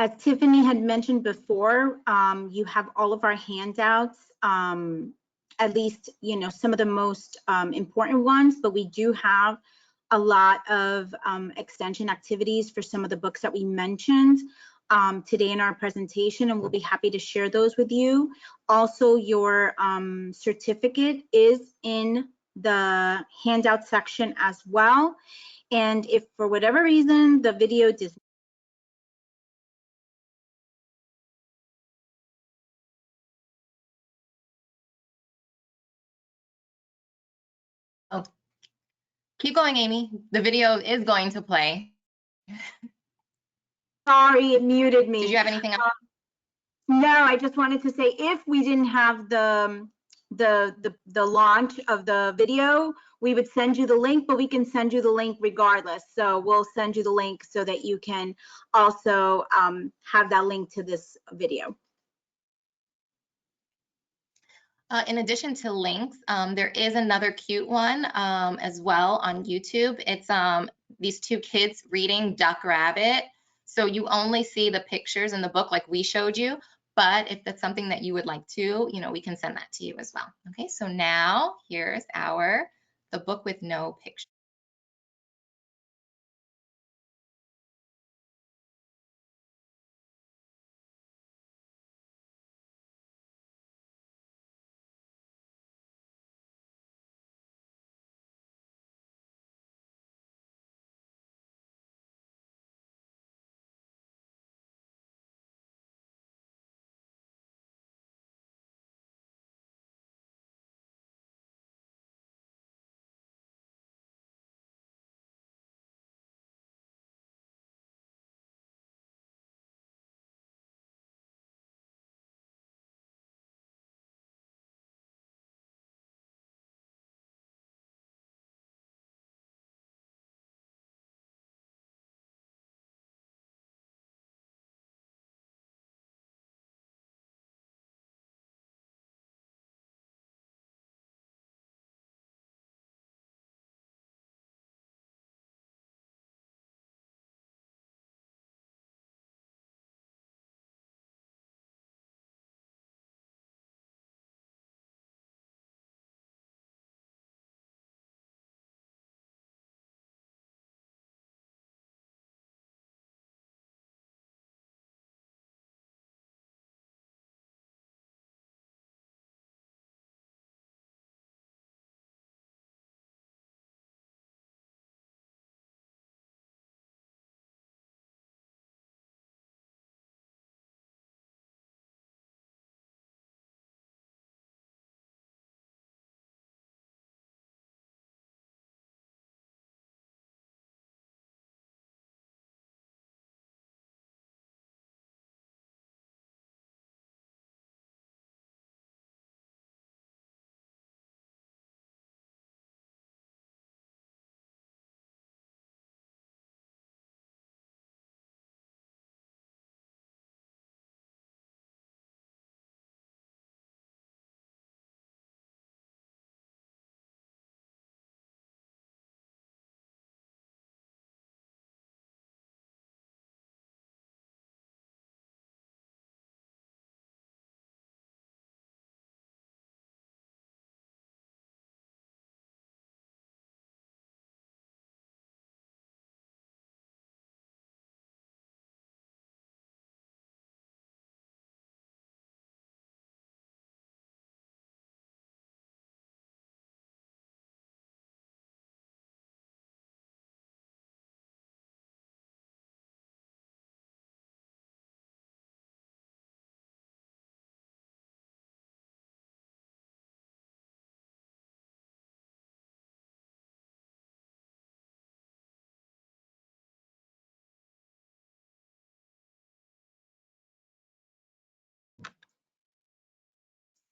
As Tiffany had mentioned before, you have all of our handouts, at least, some of the most important ones, but we do have a lot of extension activities for some of the books that we mentioned today in our presentation, and we'll be happy to share those with you. Also, your certificate is in the handout section as well. And if for whatever reason the video does Oh, keep going, Amy. The video is going to play. Sorry, it muted me. Did you have anything else? No, I just wanted to say, if we didn't have the launch of the video, we would send you the link, but we can send you the link regardless. So we'll send you the link so that you can also have that link to this video. In addition to links, there is another cute one as well on YouTube. It's these two kids reading Duck Rabbit. So you only see the pictures in the book like we showed you, but if that's something that you would like to, we can send that to you as well. Okay, so now here's the book with no pictures.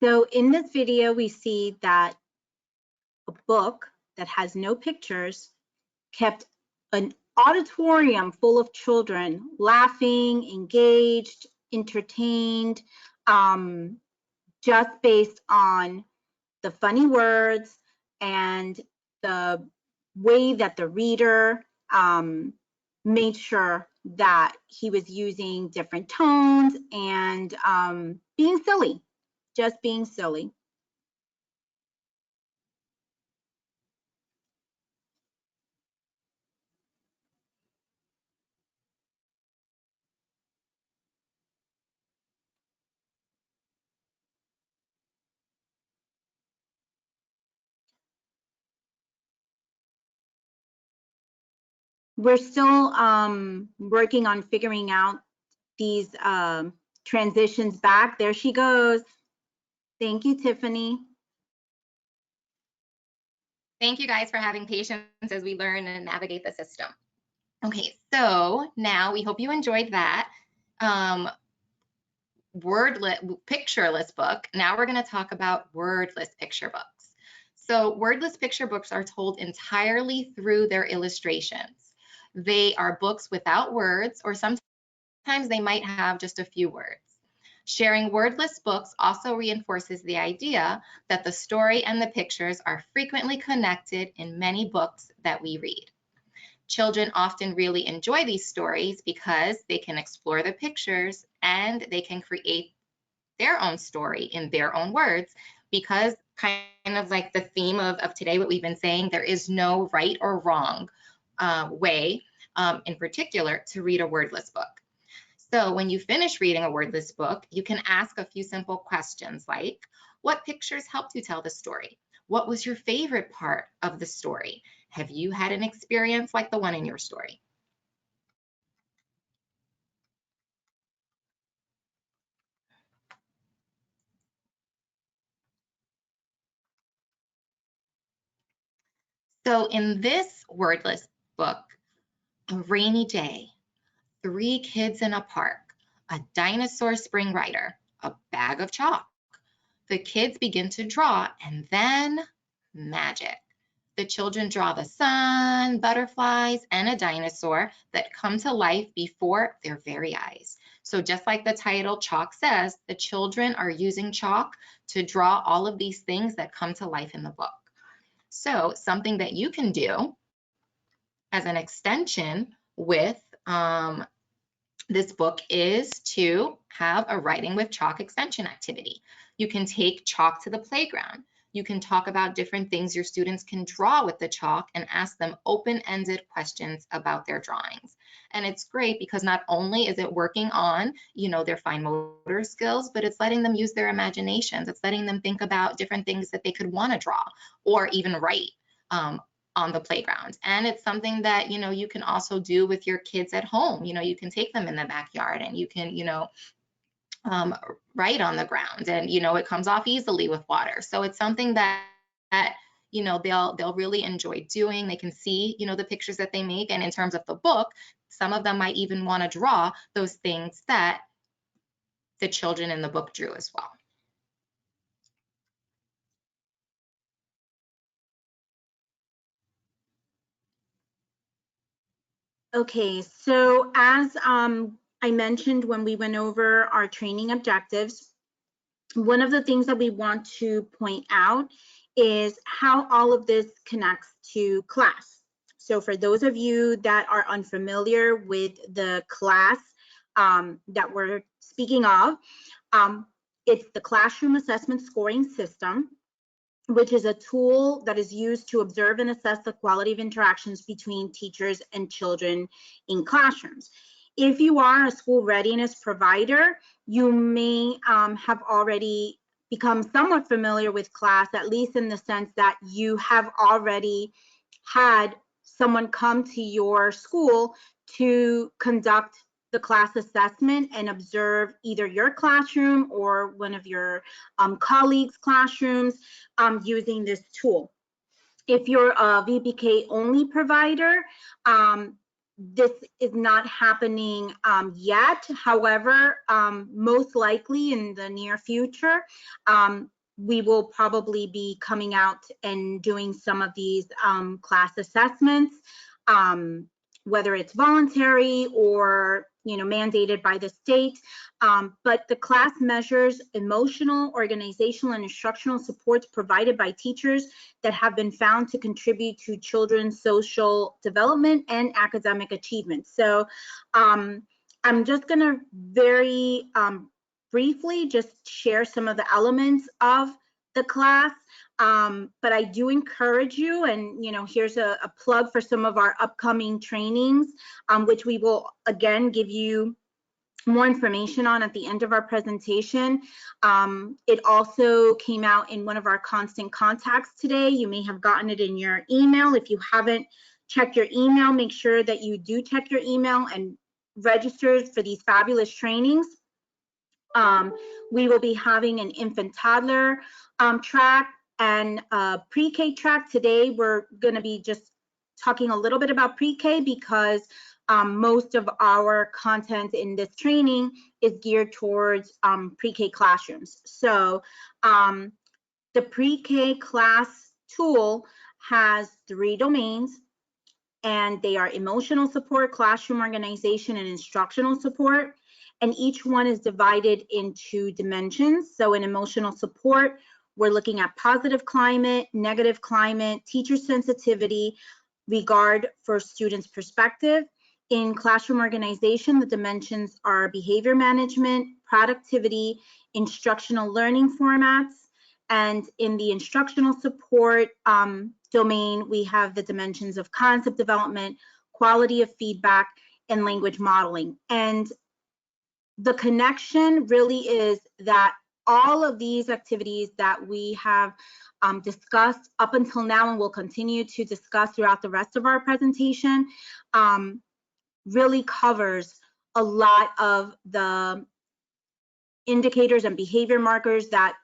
So in this video, we see that a book that has no pictures kept an auditorium full of children laughing, engaged, entertained, just based on the funny words and the way that the reader made sure that he was using different tones and being silly, just being silly. We're still working on figuring out these transitions back. There she goes. Thank you, Tiffany. Thank you guys for having patience as we learn and navigate the system. Okay, so now we hope you enjoyed that pictureless book. Now we're going to talk about wordless picture books. So wordless picture books are told entirely through their illustrations. They are books without words, or sometimes they might have just a few words. Sharing wordless books also reinforces the idea that the story and the pictures are frequently connected in many books that we read. Children often really enjoy these stories because they can explore the pictures and they can create their own story in their own words, because kind of like the theme of today, what we've been saying, there is no right or wrong way in particular to read a wordless book. So when you finish reading a wordless book, you can ask a few simple questions like, what pictures helped you tell the story? What was your favorite part of the story? Have you had an experience like the one in your story? So in this wordless book, a rainy day, 3 kids in a park, a dinosaur spring rider, a bag of chalk. The kids begin to draw, and then magic. The children draw the sun, butterflies, and a dinosaur that come to life before their very eyes. So just like the title Chalk says, the children are using chalk to draw all of these things that come to life in the book. So something that you can do as an extension with this book is to have a writing with chalk extension activity. You can take chalk to the playground. You can talk about different things your students can draw with the chalk and ask them open-ended questions about their drawings. And it's great because not only is it working on, their fine motor skills, but it's letting them use their imaginations. It's letting them think about different things that they could want to draw or even write on the playground. And it's something that, you can also do with your kids at home. You can take them in the backyard and you can, write on the ground, and, it comes off easily with water. So it's something that they'll really enjoy doing. They can see, the pictures that they make. And in terms of the book, some of them might even want to draw those things that the children in the book drew as well. Okay, so as I mentioned when we went over our training objectives, one of the things that we want to point out is how all of this connects to class. So for those of you that are unfamiliar with the class that we're speaking of, it's the classroom assessment scoring system, which is a tool that is used to observe and assess the quality of interactions between teachers and children in classrooms. If you are a school readiness provider, you may have already become somewhat familiar with class, at least in the sense that you have already had someone come to your school to conduct the class assessment and observe either your classroom or one of your colleagues' classrooms using this tool. If you're a VPK only provider, this is not happening yet. However, most likely in the near future, we will probably be coming out and doing some of these class assessments, whether it's voluntary or mandated by the state. But the class measures emotional, organizational, and instructional supports provided by teachers that have been found to contribute to children's social development and academic achievement. So I'm just going to very briefly just share some of the elements of the class. But I do encourage you, and here's a plug for some of our upcoming trainings, which we will again give you more information on at the end of our presentation. It also came out in one of our constant contacts today. You may have gotten it in your email. If you haven't checked your email, make sure that you do check your email and register for these fabulous trainings. We will be having an infant toddler track and a pre-K track. Today, we're going to be just talking a little bit about pre-K because most of our content in this training is geared towards pre-K classrooms. So the pre-K class tool has 3 domains, and they are emotional support, classroom organization, and instructional support. And each one is divided into dimensions. So in emotional support, we're looking at positive climate, negative climate, teacher sensitivity, regard for students' perspective. In classroom organization, the dimensions are behavior management, productivity, instructional learning formats. And in the instructional support domain, we have the dimensions of concept development, quality of feedback, and language modeling. And the connection really is that all of these activities that we have discussed up until now and will continue to discuss throughout the rest of our presentation really covers a lot of the indicators and behavior markers that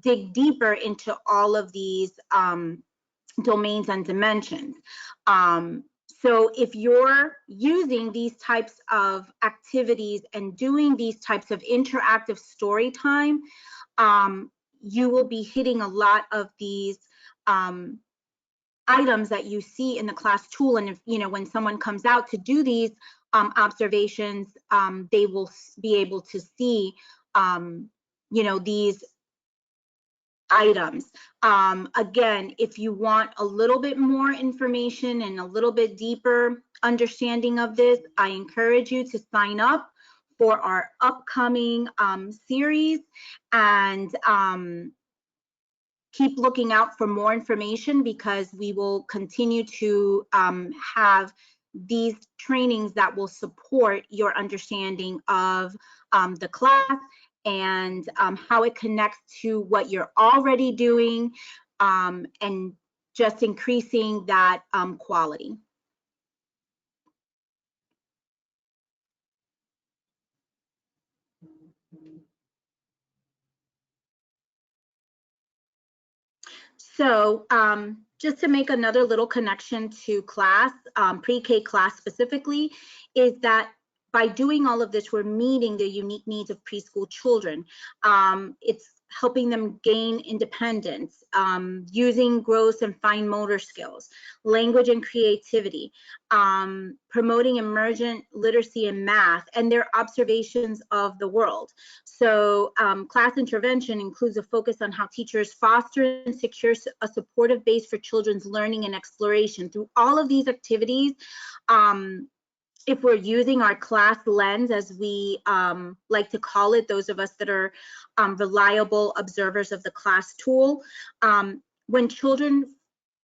dig deeper into all of these domains and dimensions. So if you're using these types of activities and doing these types of interactive story time, you will be hitting a lot of these items that you see in the class tool. And if, when someone comes out to do these observations, they will be able to see, these items. Again, if you want a little bit more information and a little bit deeper understanding of this, I encourage you to sign up for our upcoming series and keep looking out for more information, because we will continue to have these trainings that will support your understanding of the class and how it connects to what you're already doing, and just increasing that quality. So just to make another little connection to class, pre-K class specifically, is that by doing all of this, we're meeting the unique needs of preschool children. It's helping them gain independence, using gross and fine motor skills, language and creativity, promoting emergent literacy and math, and their observations of the world. So class intervention includes a focus on how teachers foster and secure a supportive base for children's learning and exploration. Through all of these activities, if we're using our class lens, as we like to call it, those of us that are reliable observers of the class tool, when children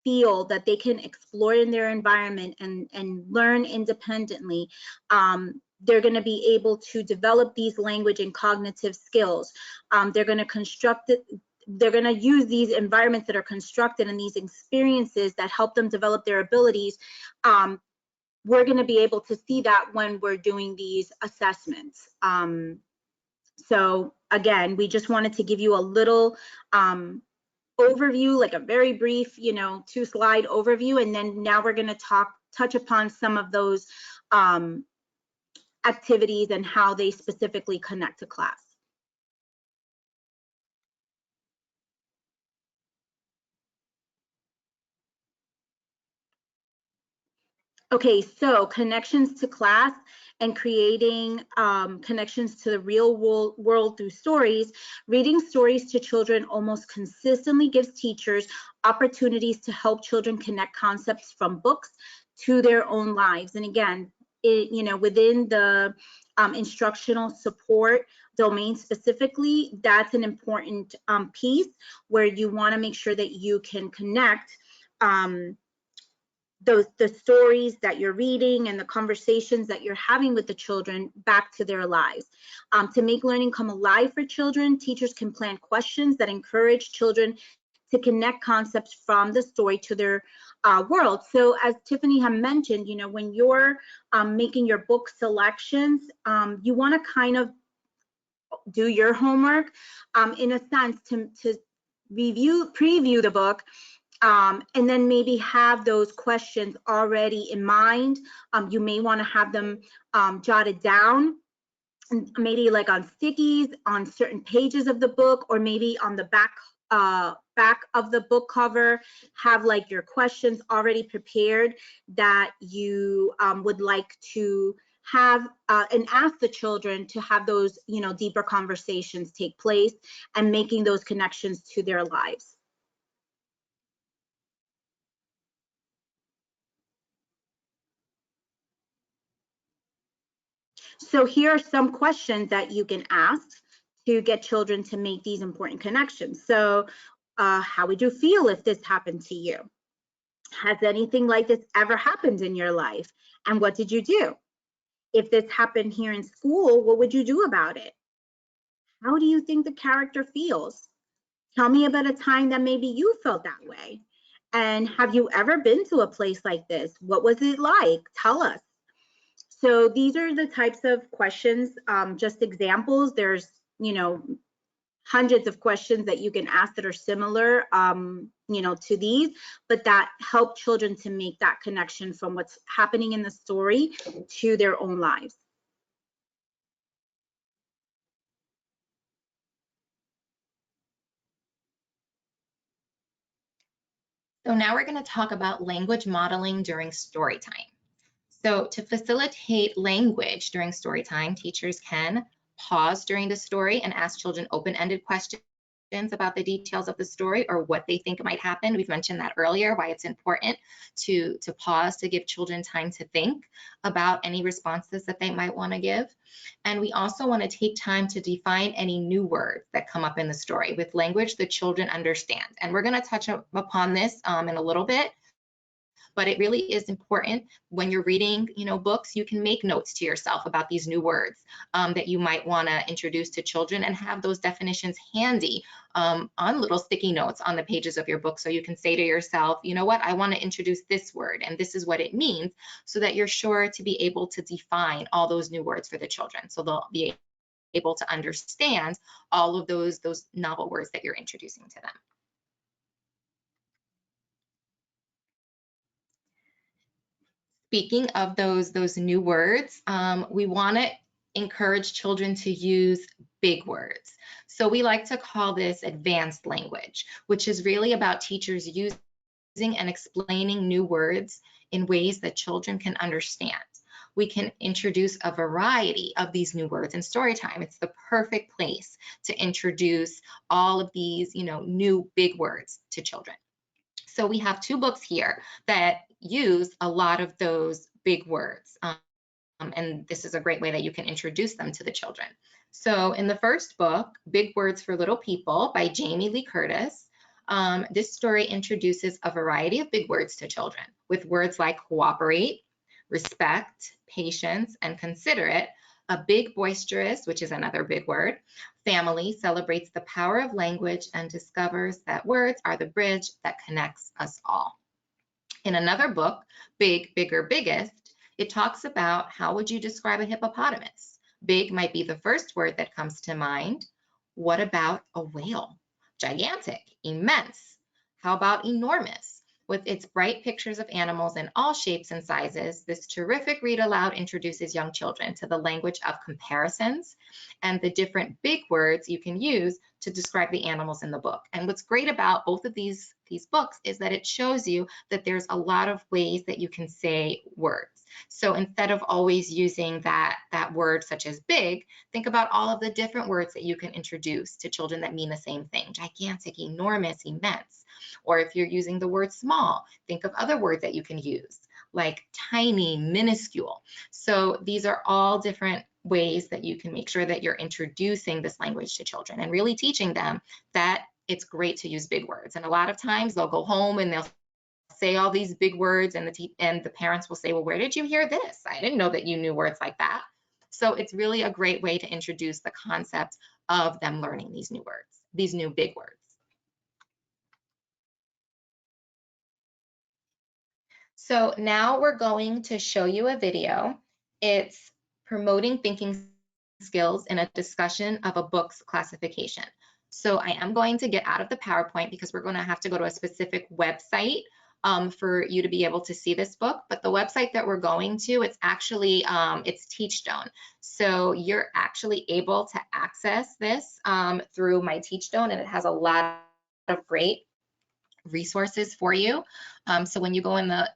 feel that they can explore in their environment and learn independently, they're going to be able to develop these language and cognitive skills. They're going to construct it. They're going to use these environments that are constructed and these experiences that help them develop their abilities. We're going to be able to see that when we're doing these assessments. So again, we just wanted to give you a little overview, like a very brief, 2-slide overview, and then now we're going to touch upon some of those activities and how they specifically connect to class. Okay, so connections to class and creating connections to the real world through stories. Reading stories to children almost consistently gives teachers opportunities to help children connect concepts from books to their own lives. And again, within the instructional support domain specifically, that's an important piece where you want to make sure that you can connect the stories that you're reading and the conversations that you're having with the children back to their lives. To make learning come alive for children, teachers can plan questions that encourage children to connect concepts from the story to their world. So as Tiffany had mentioned, when you're making your book selections, you want to kind of do your homework in a sense to preview the book, and then maybe have those questions already in mind. You may want to have them jotted down, maybe like on stickies on certain pages of the book, or maybe on the back of the book cover, have like your questions already prepared that you would like to have and ask the children to have those deeper conversations take place and making those connections to their lives. So here are some questions that you can ask to get children to make these important connections. So how would you feel if this happened to you? Has anything like this ever happened in your life? And what did you do? If this happened here in school, what would you do about it? How do you think the character feels? Tell me about a time that maybe you felt that way. And have you ever been to a place like this? What was it like? Tell us. So these are the types of questions, just examples. There's, hundreds of questions that you can ask that are similar, to these, but that help children to make that connection from what's happening in the story to their own lives. So now we're going to talk about language modeling during story time. So to facilitate language during story time, teachers can pause during the story and ask children open-ended questions about the details of the story or what they think might happen. We've mentioned that earlier, why it's important to pause to give children time to think about any responses that they might want to give. And we also want to take time to define any new words that come up in the story with language the children understand. And we're going to touch upon this in a little bit. But it really is important when you're reading, books, you can make notes to yourself about these new words that you might want to introduce to children and have those definitions handy on little sticky notes on the pages of your book. So you can say to yourself, you know what, I want to introduce this word and this is what it means, so that you're sure to be able to define all those new words for the children. So they'll be able to understand all of those novel words that you're introducing to them. Speaking of those new words, we want to encourage children to use big words. So we like to call this advanced language, which is really about teachers using and explaining new words in ways that children can understand. We can introduce a variety of these new words in story time. It's the perfect place to introduce all of these, new big words to children. So we have two books here that use a lot of those big words. And this is a great way that you can introduce them to the children. So in the first book, Big Words for Little People by Jamie Lee Curtis, this story introduces a variety of big words to children with words like cooperate, respect, patience, and considerate. A big boisterous, which is another big word. Family celebrates the power of language and discovers that words are the bridge that connects us all. In another book, Big, Bigger, Biggest, it talks about how would you describe a hippopotamus? Big might be the first word that comes to mind. What about a whale? Gigantic, immense. How about enormous? With its bright pictures of animals in all shapes and sizes, this terrific read aloud introduces young children to the language of comparisons and the different big words you can use to describe the animals in the book. And what's great about both of these books is that it shows you that there's a lot of ways that you can say words. So instead of always using that word such as big, think about all of the different words that you can introduce to children that mean the same thing: gigantic, enormous, immense. Or if you're using the word small, think of other words that you can use, like tiny, minuscule. So these are all different ways that you can make sure that you're introducing this language to children and really teaching them that it's great to use big words. And a lot of times they'll go home and they'll say all these big words, and the parents will say, well, where did you hear this? I didn't know that you knew words like that. So it's really a great way to introduce the concept of them learning these new words, these new big words. So now we're going to show you a video. It's promoting thinking skills in a discussion of a book's classification. So I am going to get out of the PowerPoint because we're going to have to go to a specific website for you to be able to see this book. But the website that we're going to, it's actually, it's Teachstone. So you're actually able to access this through my Teachstone, and it has a lot of great resources for you. So when you go in the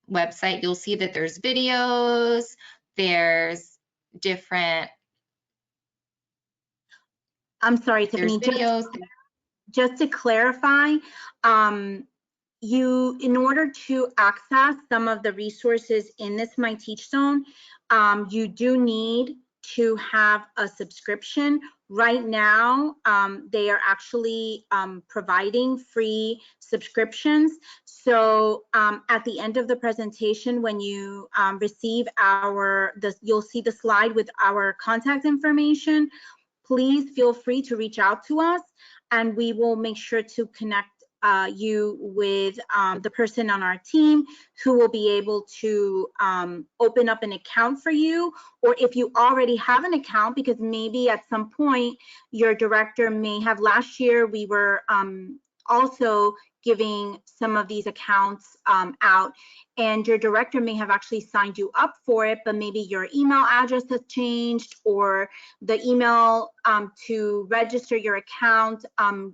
website, you'll see that there's videos, there's different. I'm sorry, Tiffany. There's videos. Just to clarify, in order to access some of the resources in this My Teachstone, you do need to have a subscription. Right now, they are actually providing free subscriptions. So at the end of the presentation, when you receive you'll see the slide with our contact information. Please feel free to reach out to us, and we will make sure to connect you with the person on our team who will be able to open up an account for you. Or if you already have an account, because maybe at some point your director may have. Last year we were also giving some of these accounts out, and your director may have actually signed you up for it, but maybe your email address has changed, or the email to register your account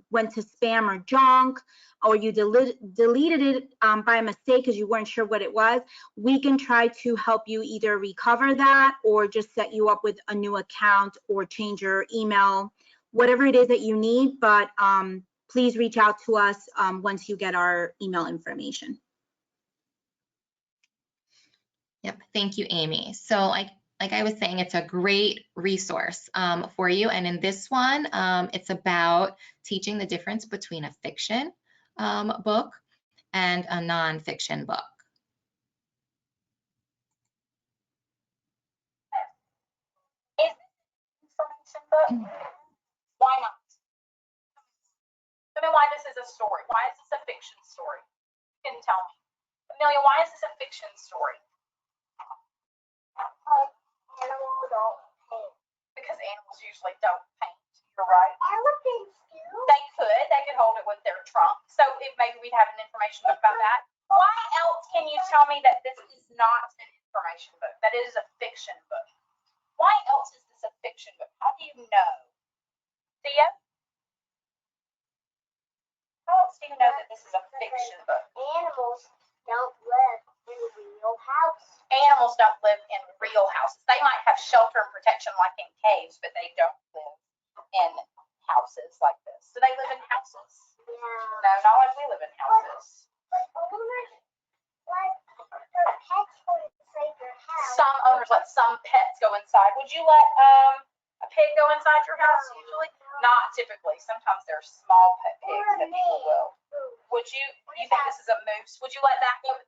went to spam or junk, or you deleted it by mistake because you weren't sure what it was. We can try to help you either recover that or just set you up with a new account or change your email, whatever it is that you need. But please reach out to us once you get our email information. Yep, thank you, Amy. So like I was saying, it's a great resource for you. And in this one, it's about teaching the difference between a fiction book and a nonfiction book. Is this an information book? Why not? Tell me why this is a story. Why is this a fiction story? You can tell me. Amelia, why is this a fiction story? Animals don't paint. Because animals usually don't paint. You're right. Elephants do. They could hold it with their trunk. So if maybe we'd have an information book about that. Why else can you tell me that this is not an information book? That it is a fiction book. Why else is this a fiction book? How do you know? Thea? How else do you know that this is a fiction book? Animals don't live in real houses. Animals don't live in real houses. They might have shelter and protection like in caves, but they don't live in houses like this. Do they live in houses? Yeah. No, not like we live in houses. But owners let their pets go inside your house. Some owners let some pets go inside. Would you let a pig go inside your house usually? Not typically. Sometimes they're small pet pigs that people will. Would you think this is a moose? Would you let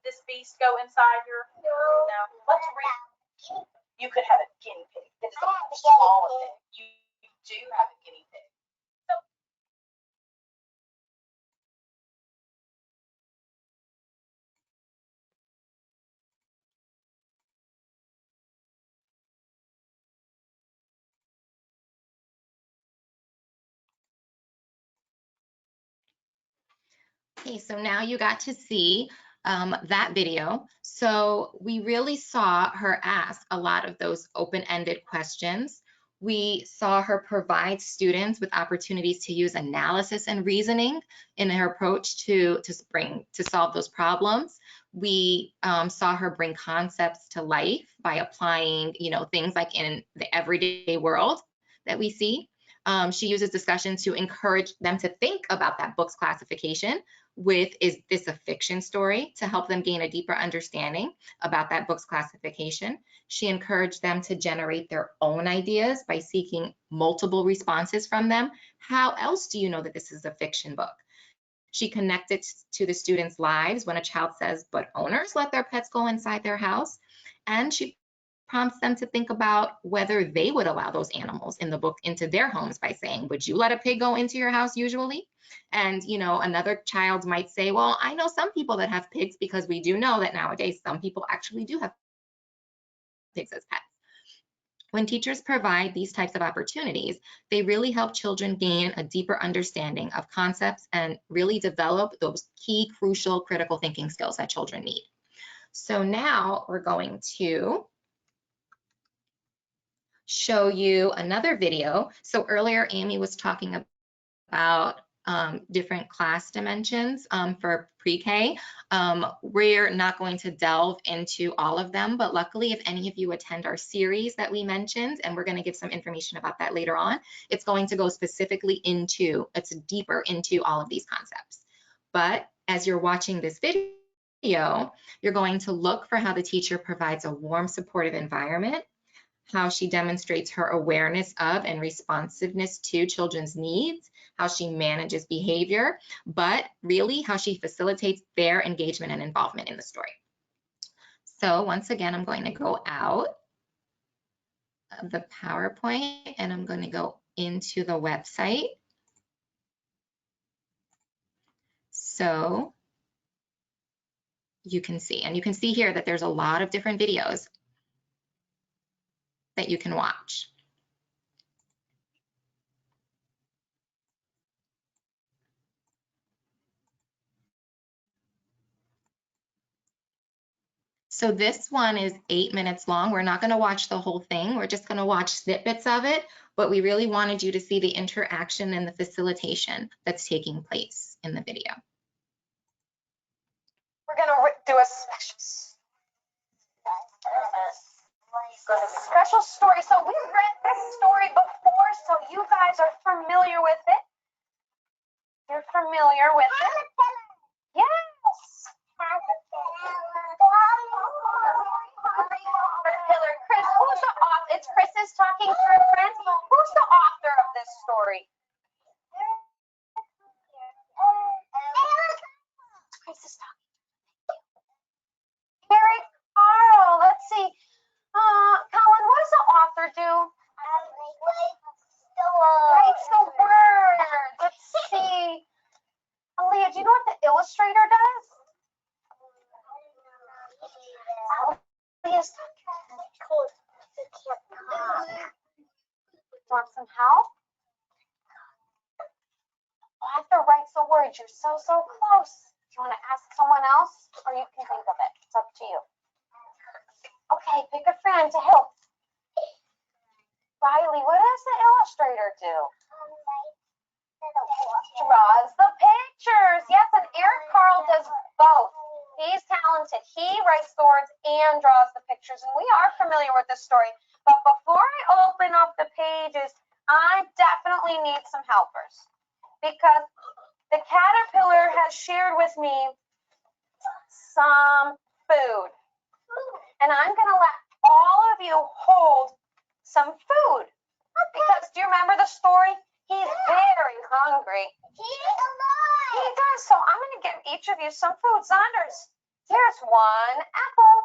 this beast go inside your? No. Let's read. You could have a guinea pig. It's a small pig. You do have a guinea pig. So, Okay, so now you got to see that video. So we really saw her ask a lot of those open-ended questions. We saw her provide students with opportunities to use analysis and reasoning in her approach to solve those problems. We saw her bring concepts to life by applying, things like in the everyday world that we see. She uses discussion to encourage them to think about that book's classification with, is this a fiction story, to help them gain a deeper understanding about that book's classification. She encouraged them to generate their own ideas by seeking multiple responses from them. How else do you know that this is a fiction book? She connected to the students' lives when a child says, but owners let their pets go inside their house. And she prompts them to think about whether they would allow those animals in the book into their homes by saying, would you let a pig go into your house usually? And, another child might say, well, I know some people that have pigs, because we do know that nowadays some people actually do have pigs as pets. When teachers provide these types of opportunities, they really help children gain a deeper understanding of concepts and really develop those key, crucial, critical thinking skills that children need. So now we're going to show you another video. So earlier, Amy was talking about different class dimensions for pre-K. We're not going to delve into all of them, but luckily, if any of you attend our series that we mentioned, and we're going to give some information about that later on, it's going to go specifically it's deeper into all of these concepts. But as you're watching this video, you're going to look for how the teacher provides a warm, supportive environment, how she demonstrates her awareness of and responsiveness to children's needs, how she manages behavior, but really how she facilitates their engagement and involvement in the story. So once again, I'm going to go out of the PowerPoint and I'm going to go into the website. So you can see, and you can see here that there's a lot of different videos that you can watch. So this one is 8 minutes long. We're not going to watch the whole thing. We're just going to watch snippets of it, but we really wanted you to see the interaction and the facilitation that's taking place in the video. We're going to do a special story. So we've read this story before, so you guys are familiar with it. You're familiar with it? Yes. Caterpillar. Chris, who's the author? It's Chris is talking through, friends. Who's the author of this story? Chris is talking. Eric Carl. Let's see. Colin, what does the author do? Writes the words. Let's see. Aaliyah, do you know what the illustrator does? Aaliyah's want some help? Author writes the words. You're so close. Do you want to ask someone else, or you can think of it? It's up to you. Okay, pick a friend to help. Riley, what does the illustrator do? Draws the pictures. Yes, and Eric Carl does both. He's talented. He writes the words and draws the pictures, and we are familiar with this story. But before I open up the pages, I definitely need some helpers, because the caterpillar has shared with me some food, and I'm going to let all of you hold some food, because do you remember the story? He's very hungry. He does. So I'm going to give each of you some food. Saunders, here's one apple.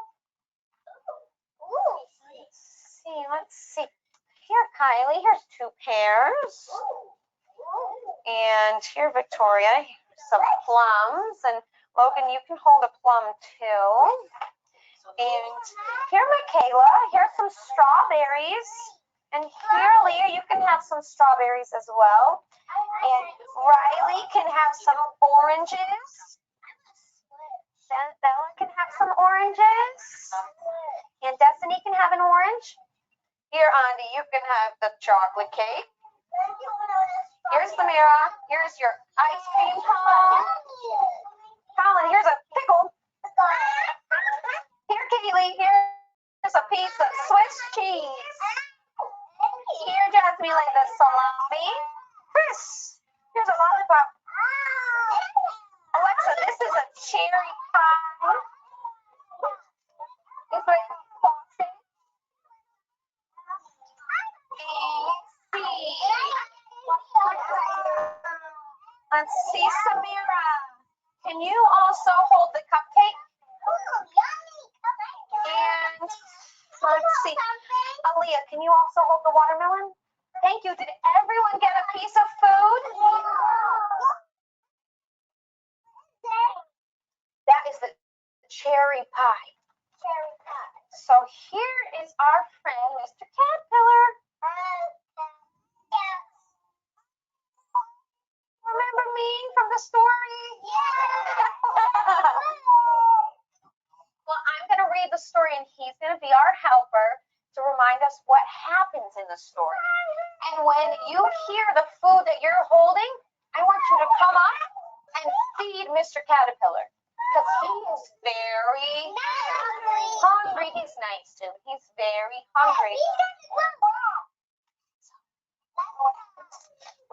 Let's see. Here, Kylie, here's 2 pears. And here, Victoria, here's some plums. And Logan, you can hold a plum too. And here, Michaela, here's some strawberries. And here, Leah, you can have some strawberries as well. And Riley can have some oranges. Bella can have some oranges. And Destiny can have an orange. Here, Andy, you can have the chocolate cake. Here's Samira. Here's your ice cream cone. Colin, here's a pickle. Here, Kaylee, here's a piece of Swiss cheese. Here, Jasmine, like the salami. Chris, here's a lollipop. Alexa, this is a cherry pie. It's like frosting. Let's see, Samira. Can you also hold the cupcake? And let's see. Aaliyah, can you also hold the watermelon? Thank you. Did everyone get a piece of food? That is the cherry pie. So here is our friend, Mr. Caterpillar. Remember me from the story? Well, I'm going to read the story, and he's going to be our helper to remind us what happens in the story. And when you hear the food that you're holding, I want you to come up and feed Mr. Caterpillar, because he is very hungry. He's nice too. He's very hungry.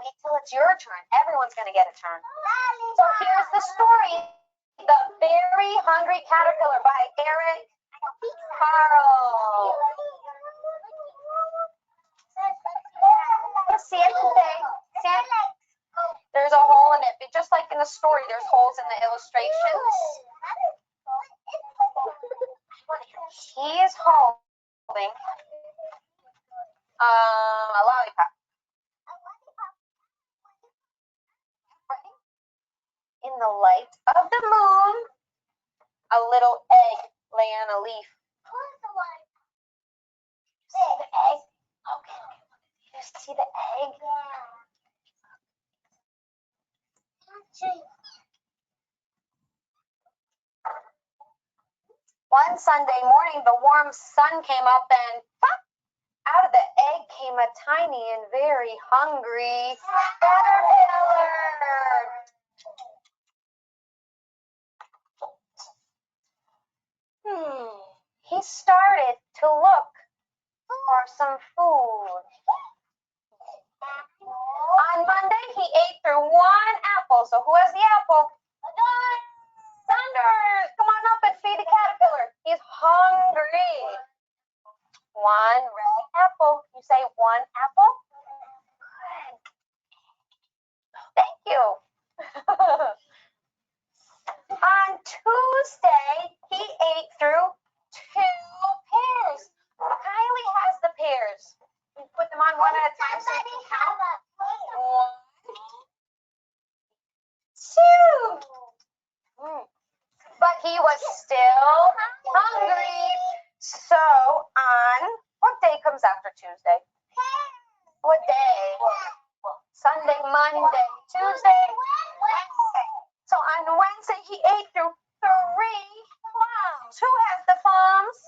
Wait till it's your turn. Everyone's going to get a turn. So here's the story, The Very Hungry Caterpillar by Eric Carle. See it today. There's a hole in it, but just like in the story, there's holes in the illustrations. He is holding a lollipop. In the light of the moon, a little egg lay on a leaf. See the egg? Okay. You see the egg? One Sunday morning, the warm sun came up and pop, out of the egg came a tiny and very hungry caterpillar. He started to look for some food. On Monday, he ate through one apple. So who has the apple? Thunder! Come on up and feed the caterpillar. He's hungry. One red apple. You say one apple? Good. Thank you. On Tuesday, he ate through 2 pears. Kylie has the pears. We put them on one at a time so you can count. 1, 2. But he was still hungry. So on what day comes after Tuesday? What day? Sunday, Monday, Tuesday, Wednesday. So on Wednesday, he ate through 3 plums. Who has the plums?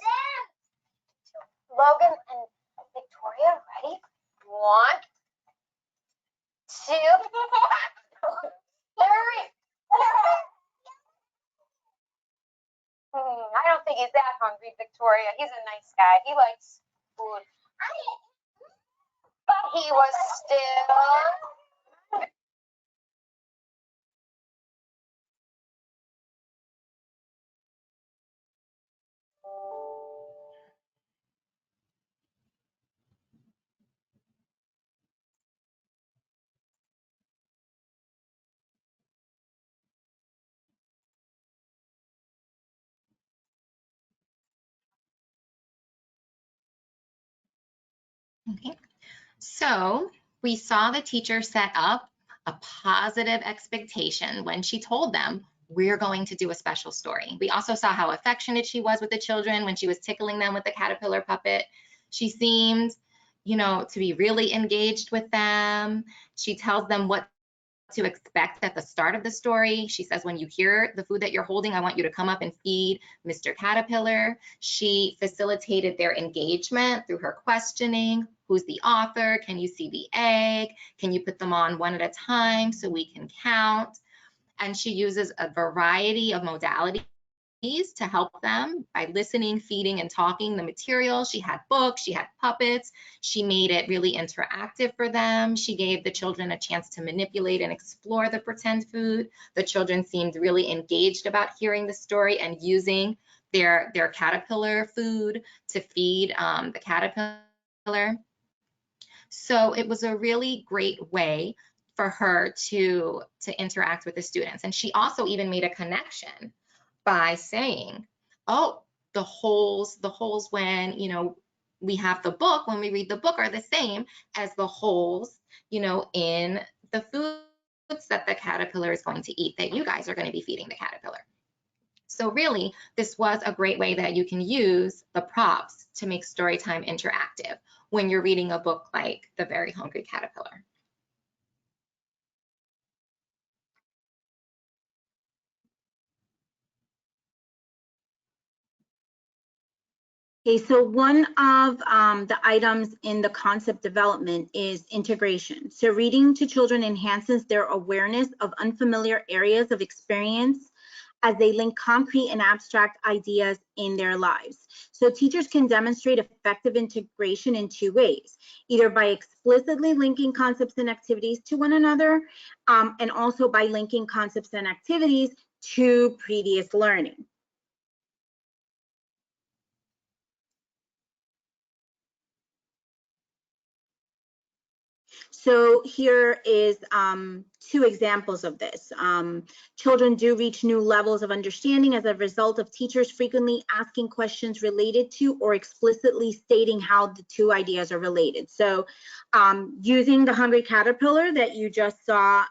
Logan and Victoria, ready? 1, 2, 3. I don't think he's that hungry, Victoria. He's a nice guy. He likes food. But he was still... Okay, so we saw the teacher set up a positive expectation when she told them, we're going to do a special story. We also saw how affectionate she was with the children when she was tickling them with the caterpillar puppet. She seemed, to be really engaged with them. She tells them what to expect at the start of the story. She says, when you hear the food that you're holding, I want you to come up and feed Mr. Caterpillar. She facilitated their engagement through her questioning. Who's the author? Can you see the egg? Can you put them on one at a time so we can count? And she uses a variety of modalities to help them by listening, feeding, and talking the material. She had books, she had puppets, she made it really interactive for them. She gave the children a chance to manipulate and explore the pretend food. The children seemed really engaged about hearing the story and using their caterpillar food to feed the caterpillar. So it was a really great way for her to interact with the students. And she also even made a connection by saying, oh, the holes when, we have the book, when we read the book, are the same as the holes, in the foods that the caterpillar is going to eat, that you guys are going to be feeding the caterpillar. So really, this was a great way that you can use the props to make story time interactive when you're reading a book like The Very Hungry Caterpillar. Okay, so one of the items in the concept development is integration. So reading to children enhances their awareness of unfamiliar areas of experience as they link concrete and abstract ideas in their lives. So teachers can demonstrate effective integration in two ways, either by explicitly linking concepts and activities to one another, and also by linking concepts and activities to previous learning. So here is two examples of this. Children do reach new levels of understanding as a result of teachers frequently asking questions related to or explicitly stating how the two ideas are related. So using the hungry caterpillar that you just saw,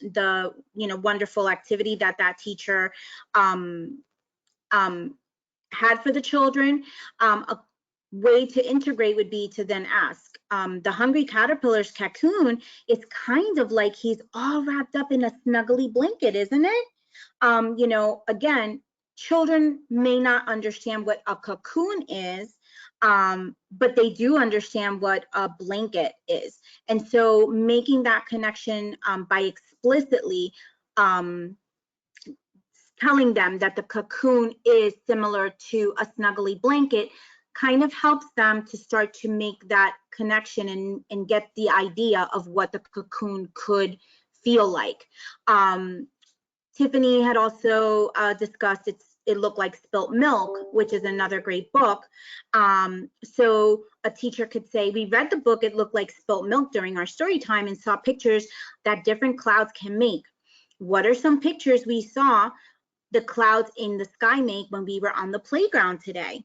the wonderful activity that teacher had for the children, a way to integrate would be to then ask, the hungry caterpillar's cocoon is kind of like he's all wrapped up in a snuggly blanket, isn't it? Again, children may not understand what a cocoon is, but they do understand what a blanket is. And so making that connection by explicitly telling them that the cocoon is similar to a snuggly blanket kind of helps them to start to make that connection and get the idea of what the cocoon could feel like. Tiffany had also discussed It Looked Like Spilt Milk, which is another great book. So a teacher could say, we read the book It Looked Like Spilt Milk during our story time and saw pictures that different clouds can make. What are some pictures we saw the clouds in the sky make when we were on the playground today?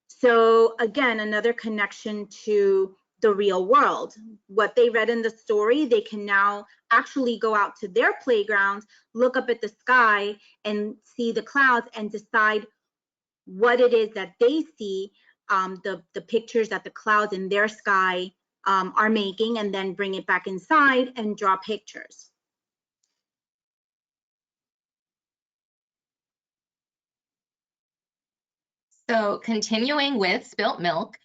So again, another connection to the real world. What they read in the story, they can now actually go out to their playgrounds, look up at the sky and see the clouds and decide what it is that they see, the pictures that the clouds in their sky are making, and then bring it back inside and draw pictures. So continuing with Spilt Milk,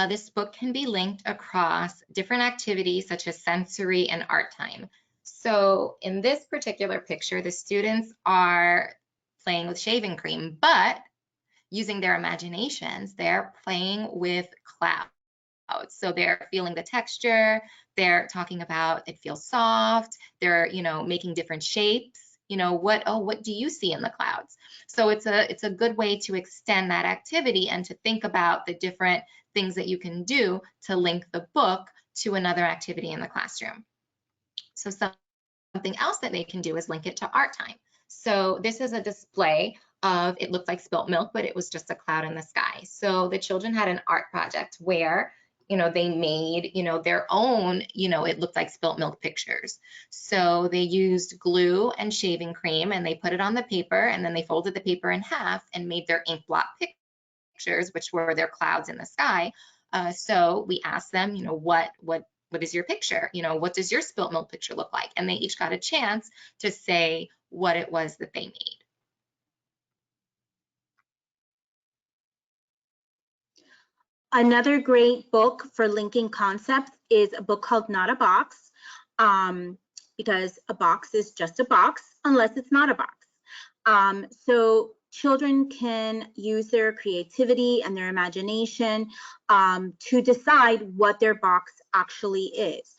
this book can be linked across different activities such as sensory and art time. So in this particular picture, the students are playing with shaving cream, but using their imaginations, they're playing with clouds. So they're feeling the texture, they're talking about it feels soft, they're, making different shapes. What do you see in the clouds? So it's a good way to extend that activity and to think about the different things that you can do to link the book to another activity in the classroom. So something else that they can do is link it to art time. So this is a display of It Looked Like Spilt Milk, but it was just a cloud in the sky. So the children had an art project where they made, their own, It Looked Like Spilt Milk pictures. So they used glue and shaving cream and they put it on the paper and then they folded the paper in half and made their ink blot pictures, which were their clouds in the sky. So we asked them, what what is your picture? What does your spilt milk picture look like? And they each got a chance to say what it was that they made. Another great book for linking concepts is a book called Not a Box, because a box is just a box unless it's not a box. So children can use their creativity and their imagination to decide what their box actually is.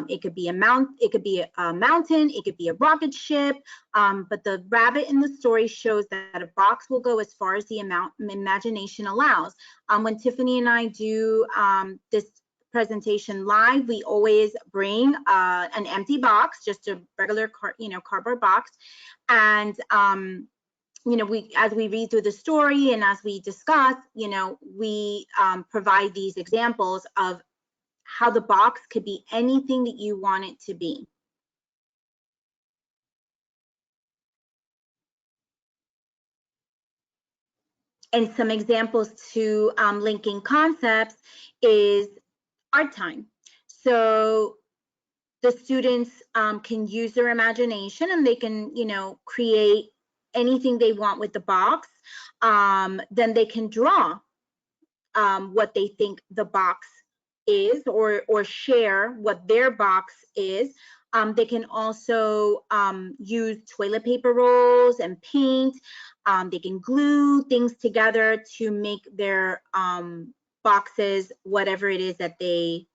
It could be a mountain, it could be a rocket ship, but the rabbit in the story shows that a box will go as far as the imagination allows. When Tiffany and I do this presentation live, we always bring an empty box, just a regular cardboard box, and as we read through the story and as we discuss, we provide these examples of how the box could be anything that you want it to be. And some examples to linking concepts is art time. So the students can use their imagination and they can, create anything they want with the box. Then they can draw what they think the box is, or share what their box is. They can also use toilet paper rolls and paint. They can glue things together to make their boxes whatever it is that they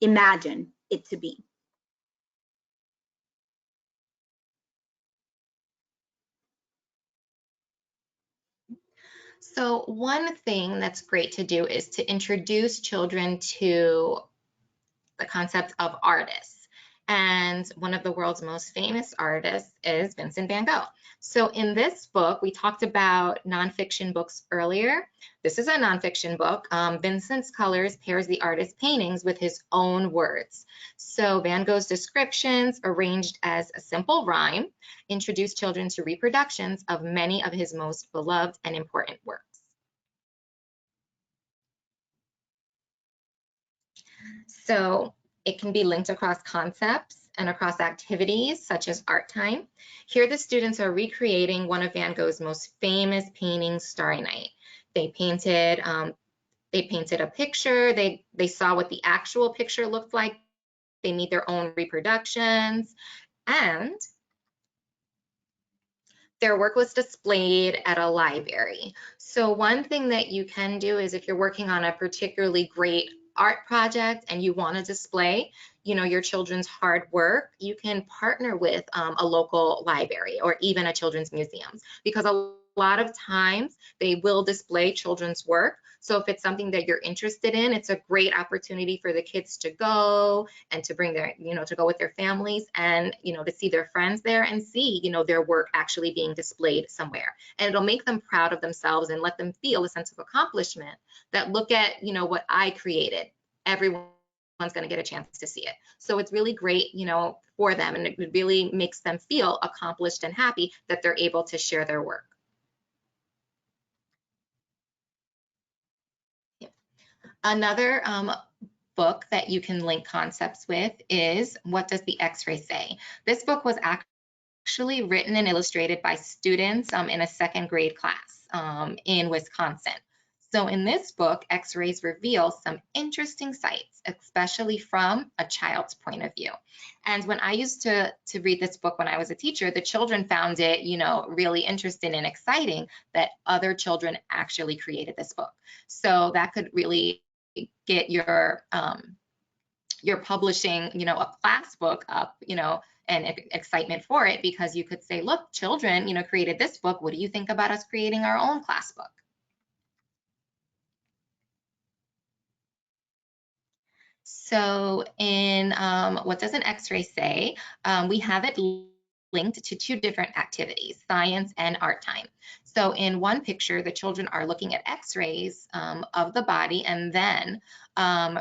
imagine it to be. So one thing that's great to do is to introduce children to the concept of artists. And one of the world's most famous artists is Vincent van Gogh. So in this book, we talked about nonfiction books earlier. This is a nonfiction book. Vincent's colors pairs the artist's paintings with his own words. So Van Gogh's descriptions, arranged as a simple rhyme, introduce children to reproductions of many of his most beloved and important works. So it can be linked across concepts and across activities such as art time. Here the students are recreating one of Van Gogh's most famous paintings, Starry Night. They painted a picture, they saw what the actual picture looked like, they made their own reproductions, and their work was displayed at a library. So one thing that you can do is if you're working on a particularly great art project and you want to display, your children's hard work, you can partner with a local library or even a children's museum, because a lot of times they will display children's work. So if it's something that you're interested in, it's a great opportunity for the kids to go and to bring their, to go with their families and, to see their friends there and see, their work actually being displayed somewhere. And it'll make them proud of themselves and let them feel a sense of accomplishment that look at, what I created. Everyone's going to get a chance to see it. So it's really great, for them, and it really makes them feel accomplished and happy that they're able to share their work. Another book that you can link concepts with is What Does the X-Ray Say? This book was actually written and illustrated by students in a second grade class in Wisconsin. So in this book, X-rays reveal some interesting sights, especially from a child's point of view. And when I used to read this book when I was a teacher, the children found it, really interesting and exciting that other children actually created this book. So that could really get your publishing, a class book up, and excitement for it, because you could say, look, children, created this book. What do you think about us creating our own class book? So in What Does an X-Ray Say? We have it linked to two different activities, science and art time. So in one picture, the children are looking at X-rays of the body, and then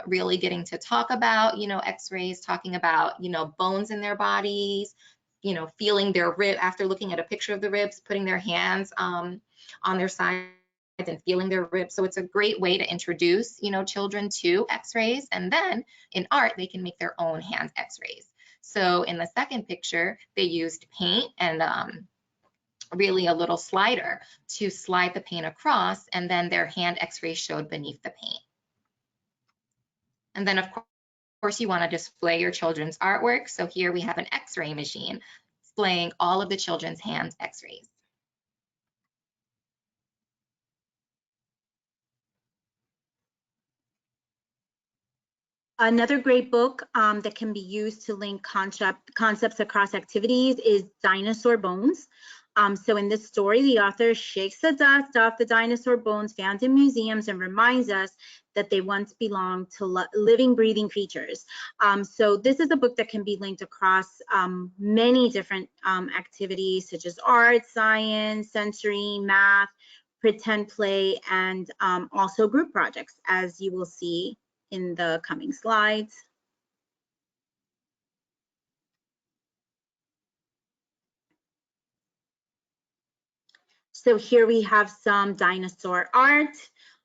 really getting to talk about, X-rays, talking about, bones in their bodies, feeling their rib after looking at a picture of the ribs, putting their hands on their sides and feeling their ribs. So it's a great way to introduce, children to x-rays. And then in art, they can make their own hand x-rays. So in the second picture, they used paint and really a little slider to slide the paint across, and then their hand x-ray showed beneath the paint. And then of course you want to display your children's artwork. So here we have an x-ray machine displaying all of the children's hand x-rays. Another great book that can be used to link concepts across activities is Dinosaur Bones. So in this story, the author shakes the dust off the dinosaur bones found in museums and reminds us that they once belonged to living, breathing creatures. So this is a book that can be linked across many different activities such as art, science, sensory, math, pretend play, and also group projects, as you will see in the coming slides. So here we have some dinosaur art.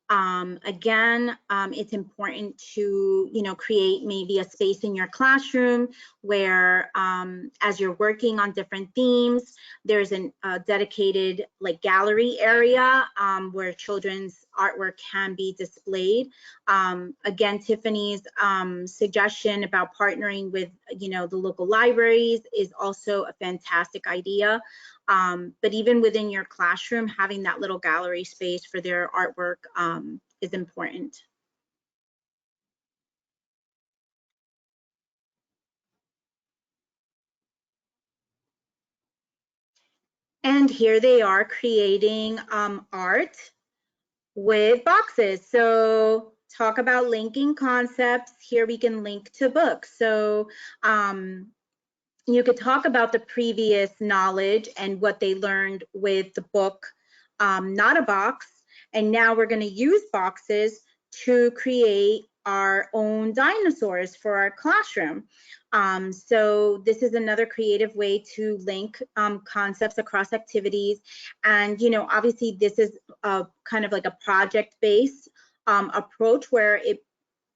Again, it's important to, create maybe a space in your classroom where as you're working on different themes, there's a dedicated gallery area where children's artwork can be displayed. Again, Tiffany's suggestion about partnering with, the local libraries is also a fantastic idea. But even within your classroom, having that little gallery space for their artwork is important. And here they are creating art with boxes. So talk about linking concepts. Here we can link to books. So you could talk about the previous knowledge and what they learned with the book, Not a Box. And now we're going to use boxes to create our own dinosaurs for our classroom. So this is another creative way to link concepts across activities. And, obviously this is kind of like a project-based approach where it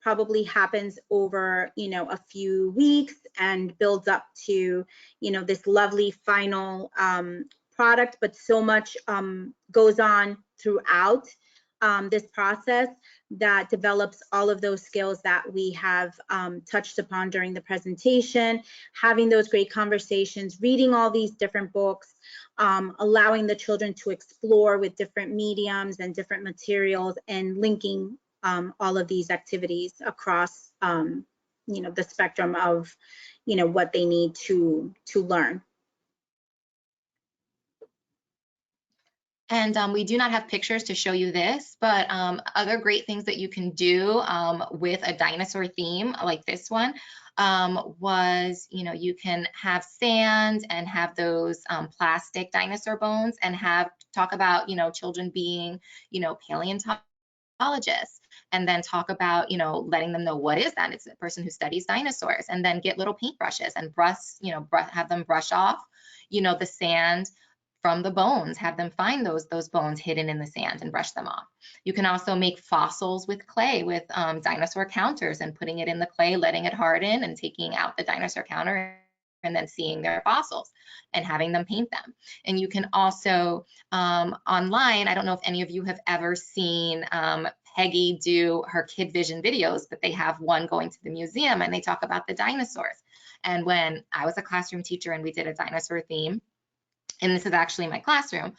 probably happens over, a few weeks and builds up to, this lovely final product, but so much goes on throughout this process that develops all of those skills that we have touched upon during the presentation, having those great conversations, reading all these different books, allowing the children to explore with different mediums and different materials, and linking all of these activities across, the spectrum of, what they need to learn. And we do not have pictures to show you this, but other great things that you can do with a dinosaur theme like this one was, you can have sand and have those plastic dinosaur bones, and talk about, children being, paleontologists, and then talk about, letting them know what is that. It's a person who studies dinosaurs, and then get little paintbrushes and have them brush off, the sand from the bones, have them find those bones hidden in the sand and brush them off. You can also make fossils with clay, with dinosaur counters, and putting it in the clay, letting it harden, and taking out the dinosaur counter, and then seeing their fossils and having them paint them. And you can also online, I don't know if any of you have ever seen Peggy do her Kid Vision videos, but they have one going to the museum and they talk about the dinosaurs. And when I was a classroom teacher and we did a dinosaur theme, and this is actually my classroom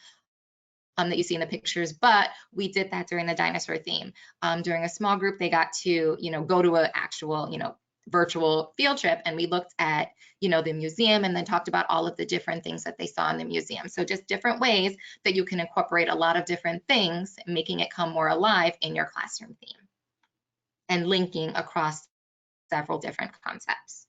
that you see in the pictures, but we did that during the dinosaur theme. During a small group, they got to, go to an actual, virtual field trip, and we looked at, the museum, and then talked about all of the different things that they saw in the museum. So just different ways that you can incorporate a lot of different things, making it come more alive in your classroom theme, and linking across several different concepts.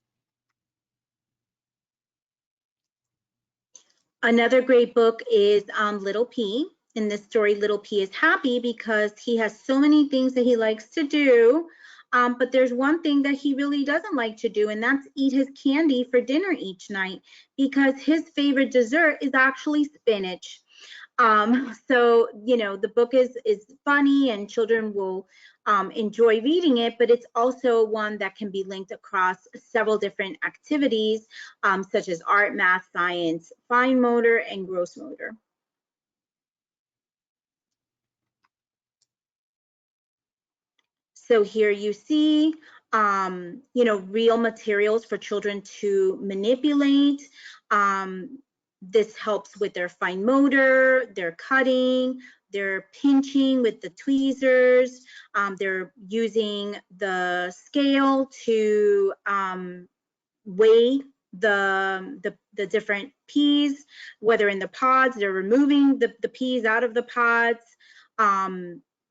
Another great book is Little P. In this story, Little P is happy because he has so many things that he likes to do, but there's one thing that he really doesn't like to do, and that's eat his candy for dinner each night, because his favorite dessert is actually spinach. So, you know, the book is funny and children will enjoy reading it, but it's also one that can be linked across several different activities, such as art, math, science, fine motor, and gross motor. So here you see, you know, real materials for children to manipulate. This helps with their fine motor, their cutting, their pinching with the tweezers. They're using the scale to weigh the different peas, whether in the pods. They're removing the peas out of the pods.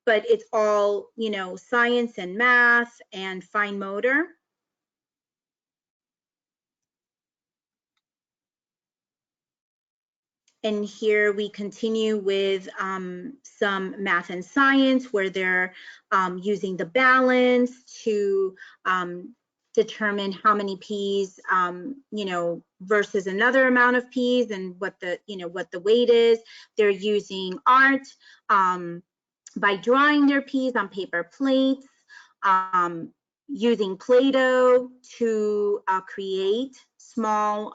But it's all, you know, science and math and fine motor. And here we continue with some math and science where they're using the balance to determine how many peas, you know, versus another amount of peas and what the, you know, what the weight is. They're using art by drawing their peas on paper plates, using Play-Doh to create small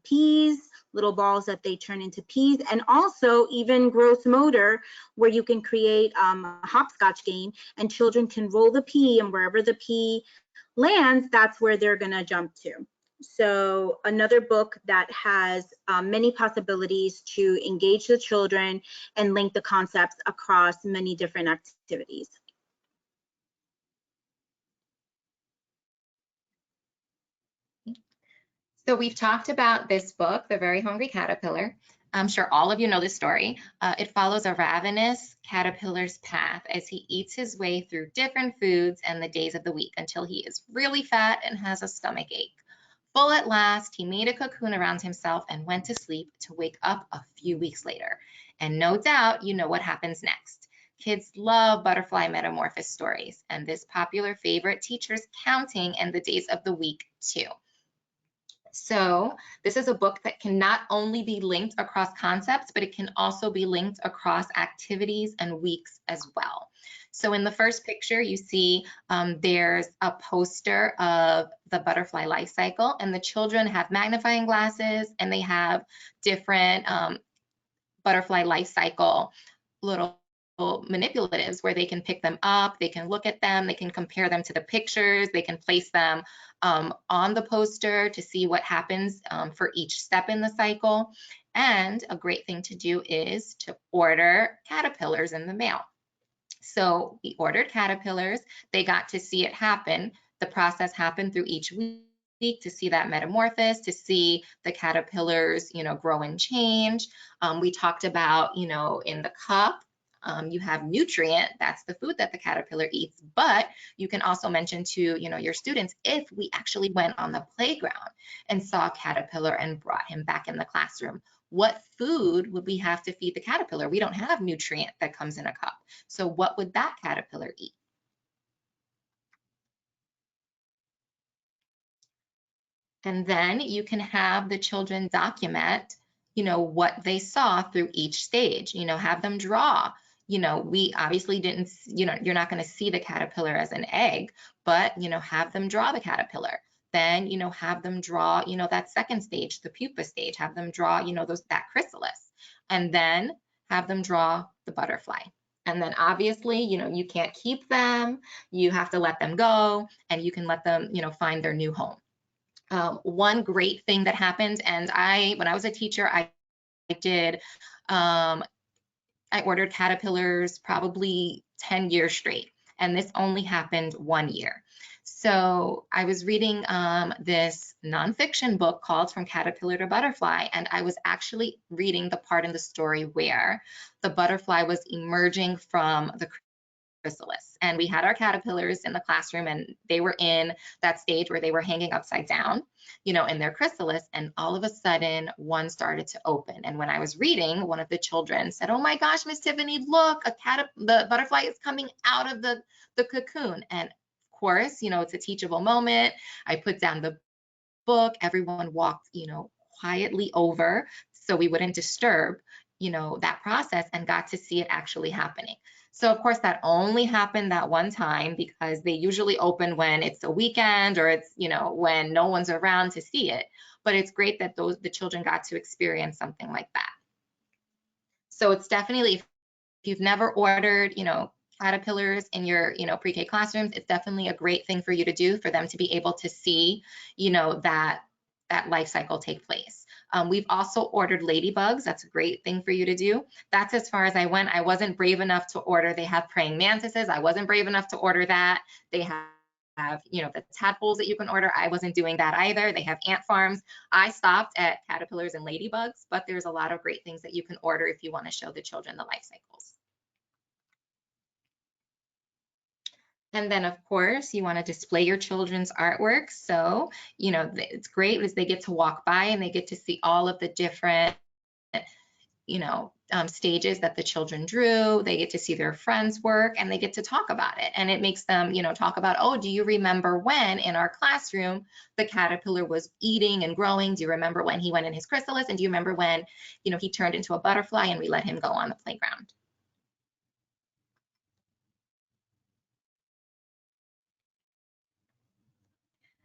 peas, little balls that they turn into peas, and also even gross motor, where you can create a hopscotch game and children can roll the pea, and wherever the pea lands, that's where they're gonna jump to. So another book that has many possibilities to engage the children and link the concepts across many different activities. So we've talked about this book, The Very Hungry Caterpillar. I'm sure all of you know this story. It follows a ravenous caterpillar's path as he eats his way through different foods and the days of the week until he is really fat and has a stomach ache. Full at last, he made a cocoon around himself and went to sleep to wake up a few weeks later. And no doubt you know what happens next. Kids love butterfly metamorphosis stories, and this popular favorite teacher's counting and the days of the week too. So this is a book that can not only be linked across concepts, but it can also be linked across activities and weeks as well. So in the first picture, you see there's a poster of the butterfly life cycle, and the children have magnifying glasses and they have different butterfly life cycle little manipulatives where they can pick them up, they can look at them, they can compare them to the pictures, they can place them on the poster to see what happens for each step in the cycle. And a great thing to do is to order caterpillars in the mail. So we ordered caterpillars, they got to see it happen. The process happened through each week to see that metamorphosis, to see the caterpillars, you know, grow and change. We talked about, you know, in the cup, you have nutrient, that's the food that the caterpillar eats, but you can also mention to, you know, your students, if we actually went on the playground and saw a caterpillar and brought him back in the classroom, what food would we have to feed the caterpillar? We don't have nutrient that comes in a cup. So what would that caterpillar eat? And then you can have the children document, you know, what they saw through each stage, you know, have them draw. You know, we obviously didn't, you know, you're not going to see the caterpillar as an egg, but, you know, have them draw the caterpillar. Then, you know, have them draw, you know, that second stage, the pupa stage, have them draw, you know, that chrysalis, and then have them draw the butterfly. And then obviously, you know, you can't keep them, you have to let them go, and you can let them, you know, find their new home. One great thing that happened, and when I was a teacher, I ordered caterpillars probably 10 years straight, and this only happened 1 year. So I was reading this nonfiction book called From Caterpillar to Butterfly, and I was actually reading the part in the story where the butterfly was emerging from the chrysalis. And we had our caterpillars in the classroom, and they were in that stage where they were hanging upside down, you know, in their chrysalis. And all of a sudden, one started to open. And when I was reading, one of the children said, "Oh my gosh, Miss Tiffany, look, the butterfly is coming out of the cocoon." And of course, you know, it's a teachable moment. I put down the book. Everyone walked, you know, quietly over so we wouldn't disturb. that process and got to see it actually happening. So of course that only happened that one time, because they usually open when it's a weekend or it's, when no one's around to see it. But it's great that the children got to experience something like that. So it's definitely, if you've never ordered, caterpillars in your, pre-K classrooms, it's definitely a great thing for you to do, for them to be able to see, that life cycle take place. We've also ordered ladybugs. That's a great thing for you to do. That's as far as I went. I wasn't brave enough to order. They have praying mantises. I wasn't brave enough to order that. They have the tadpoles that you can order. I wasn't doing that either. They have ant farms. I stopped at caterpillars and ladybugs, but there's a lot of great things that you can order if you want to show the children the life cycles. And then, of course, you want to display your children's artwork. So, it's great as they get to walk by and they get to see all of the different, stages that the children drew. They get to see their friends' work and they get to talk about it. And it makes them, talk about, oh, do you remember when in our classroom the caterpillar was eating and growing? Do you remember when he went in his chrysalis? And do you remember when, he turned into a butterfly and we let him go on the playground?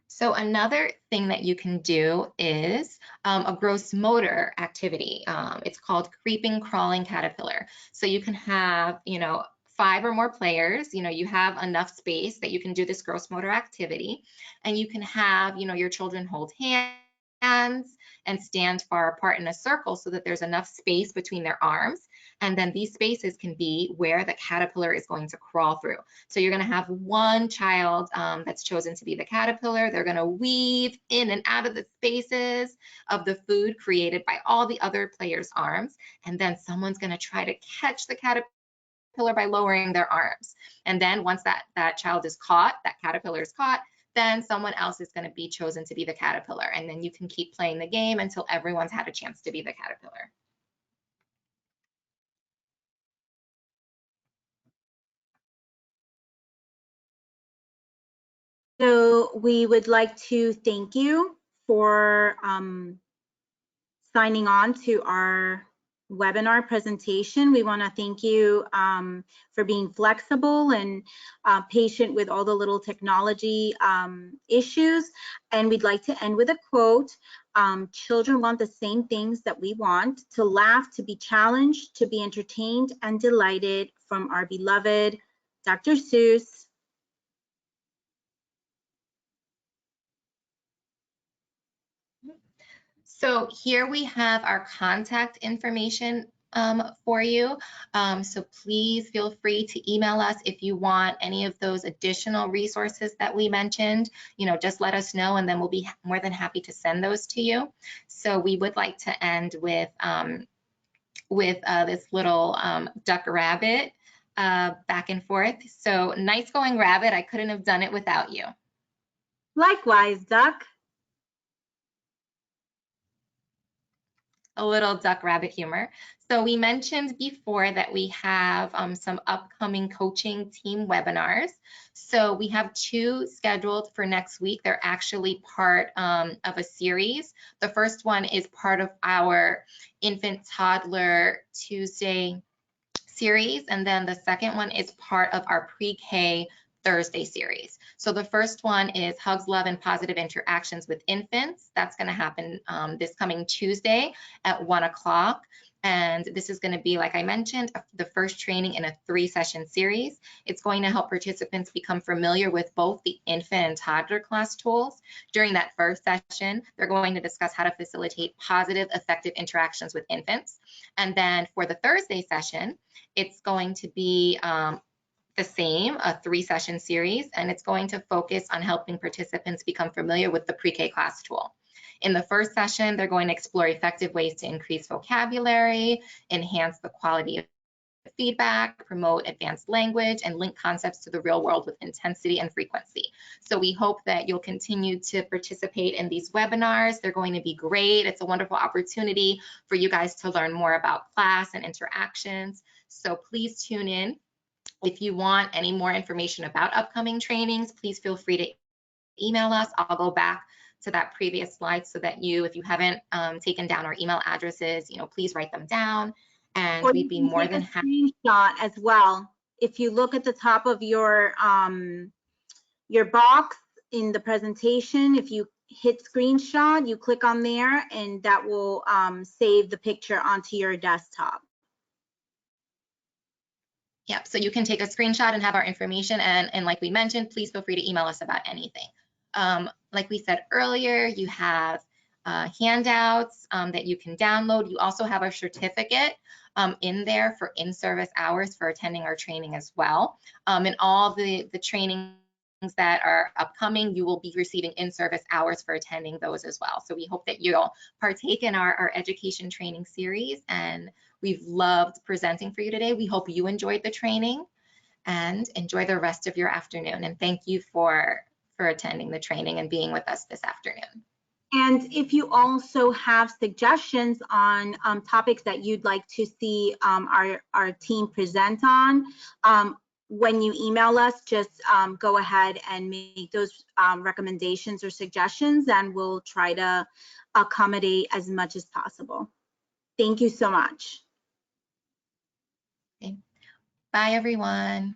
So another thing that you can do is a gross motor activity. It's called creeping, crawling caterpillar. So you can have, 5 or more players, you have enough space that you can do this gross motor activity, and you can have, your children hold hands and stand far apart in a circle so that there's enough space between their arms. And then these spaces can be where the caterpillar is going to crawl through. So you're going to have one child that's chosen to be the caterpillar. They're going to weave in and out of the spaces of the food created by all the other players' arms. And then someone's going to try to catch the caterpillar by lowering their arms. And then once that child is caught, that caterpillar is caught, then someone else is going to be chosen to be the caterpillar. And then you can keep playing the game until everyone's had a chance to be the caterpillar. So we would like to thank you for signing on to our webinar presentation. We want to thank you for being flexible and patient with all the little technology issues. And we'd like to end with a quote. Children want the same things that we want: to laugh, to be challenged, to be entertained and delighted, from our beloved Dr. Seuss. So here we have our contact information for you. So please feel free to email us if you want any of those additional resources that we mentioned. Just let us know and then we'll be more than happy to send those to you. So we would like to end with this little duck rabbit back and forth. So nice going, rabbit. I couldn't have done it without you. Likewise, Duck. A little duck rabbit humor. So we mentioned before that we have some upcoming coaching team webinars. So we have 2 scheduled for next week. They're actually part of a series. The first one is part of our Infant Toddler Tuesday series, and then the second one is part of our pre-K Thursday series. So the first one is Hugs, Love, and Positive Interactions with Infants. That's going to happen this coming Tuesday at 1 o'clock. And this is going to be, like I mentioned, the first training in a 3-session series. It's going to help participants become familiar with both the infant and toddler class tools. During that first session, they're going to discuss how to facilitate positive, effective interactions with infants. And then for the Thursday session, it's going to be the same, a 3-session series, and it's going to focus on helping participants become familiar with the pre-K class tool. In the first session, they're going to explore effective ways to increase vocabulary, enhance the quality of feedback, promote advanced language, and link concepts to the real world with intensity and frequency. So we hope that you'll continue to participate in these webinars. They're going to be great. It's a wonderful opportunity for you guys to learn more about class and interactions. So please tune in. If you want any more information about upcoming trainings, please feel free to email us. I'll go back to that previous slide so that if you haven't taken down our email addresses, please write them down. and Or we'd you be can more take than a happy. screenshot as well. If you look at the top of your box in the presentation, if you hit screenshot, you click on there, and that will save the picture onto your desktop. Yep, so you can take a screenshot and have our information, and like we mentioned, please feel free to email us about anything. Like we said earlier, you have handouts that you can download. You also have our certificate in there for in-service hours for attending our training as well. And all the trainings that are upcoming, you will be receiving in-service hours for attending those as well. So we hope that you'll partake in our education training series, and we've loved presenting for you today. We hope you enjoyed the training and enjoy the rest of your afternoon. And thank you for attending the training and being with us this afternoon. And if you also have suggestions on topics that you'd like to see our team present on, when you email us, just go ahead and make those recommendations or suggestions, and we'll try to accommodate as much as possible. Thank you so much. Okay. Bye, everyone.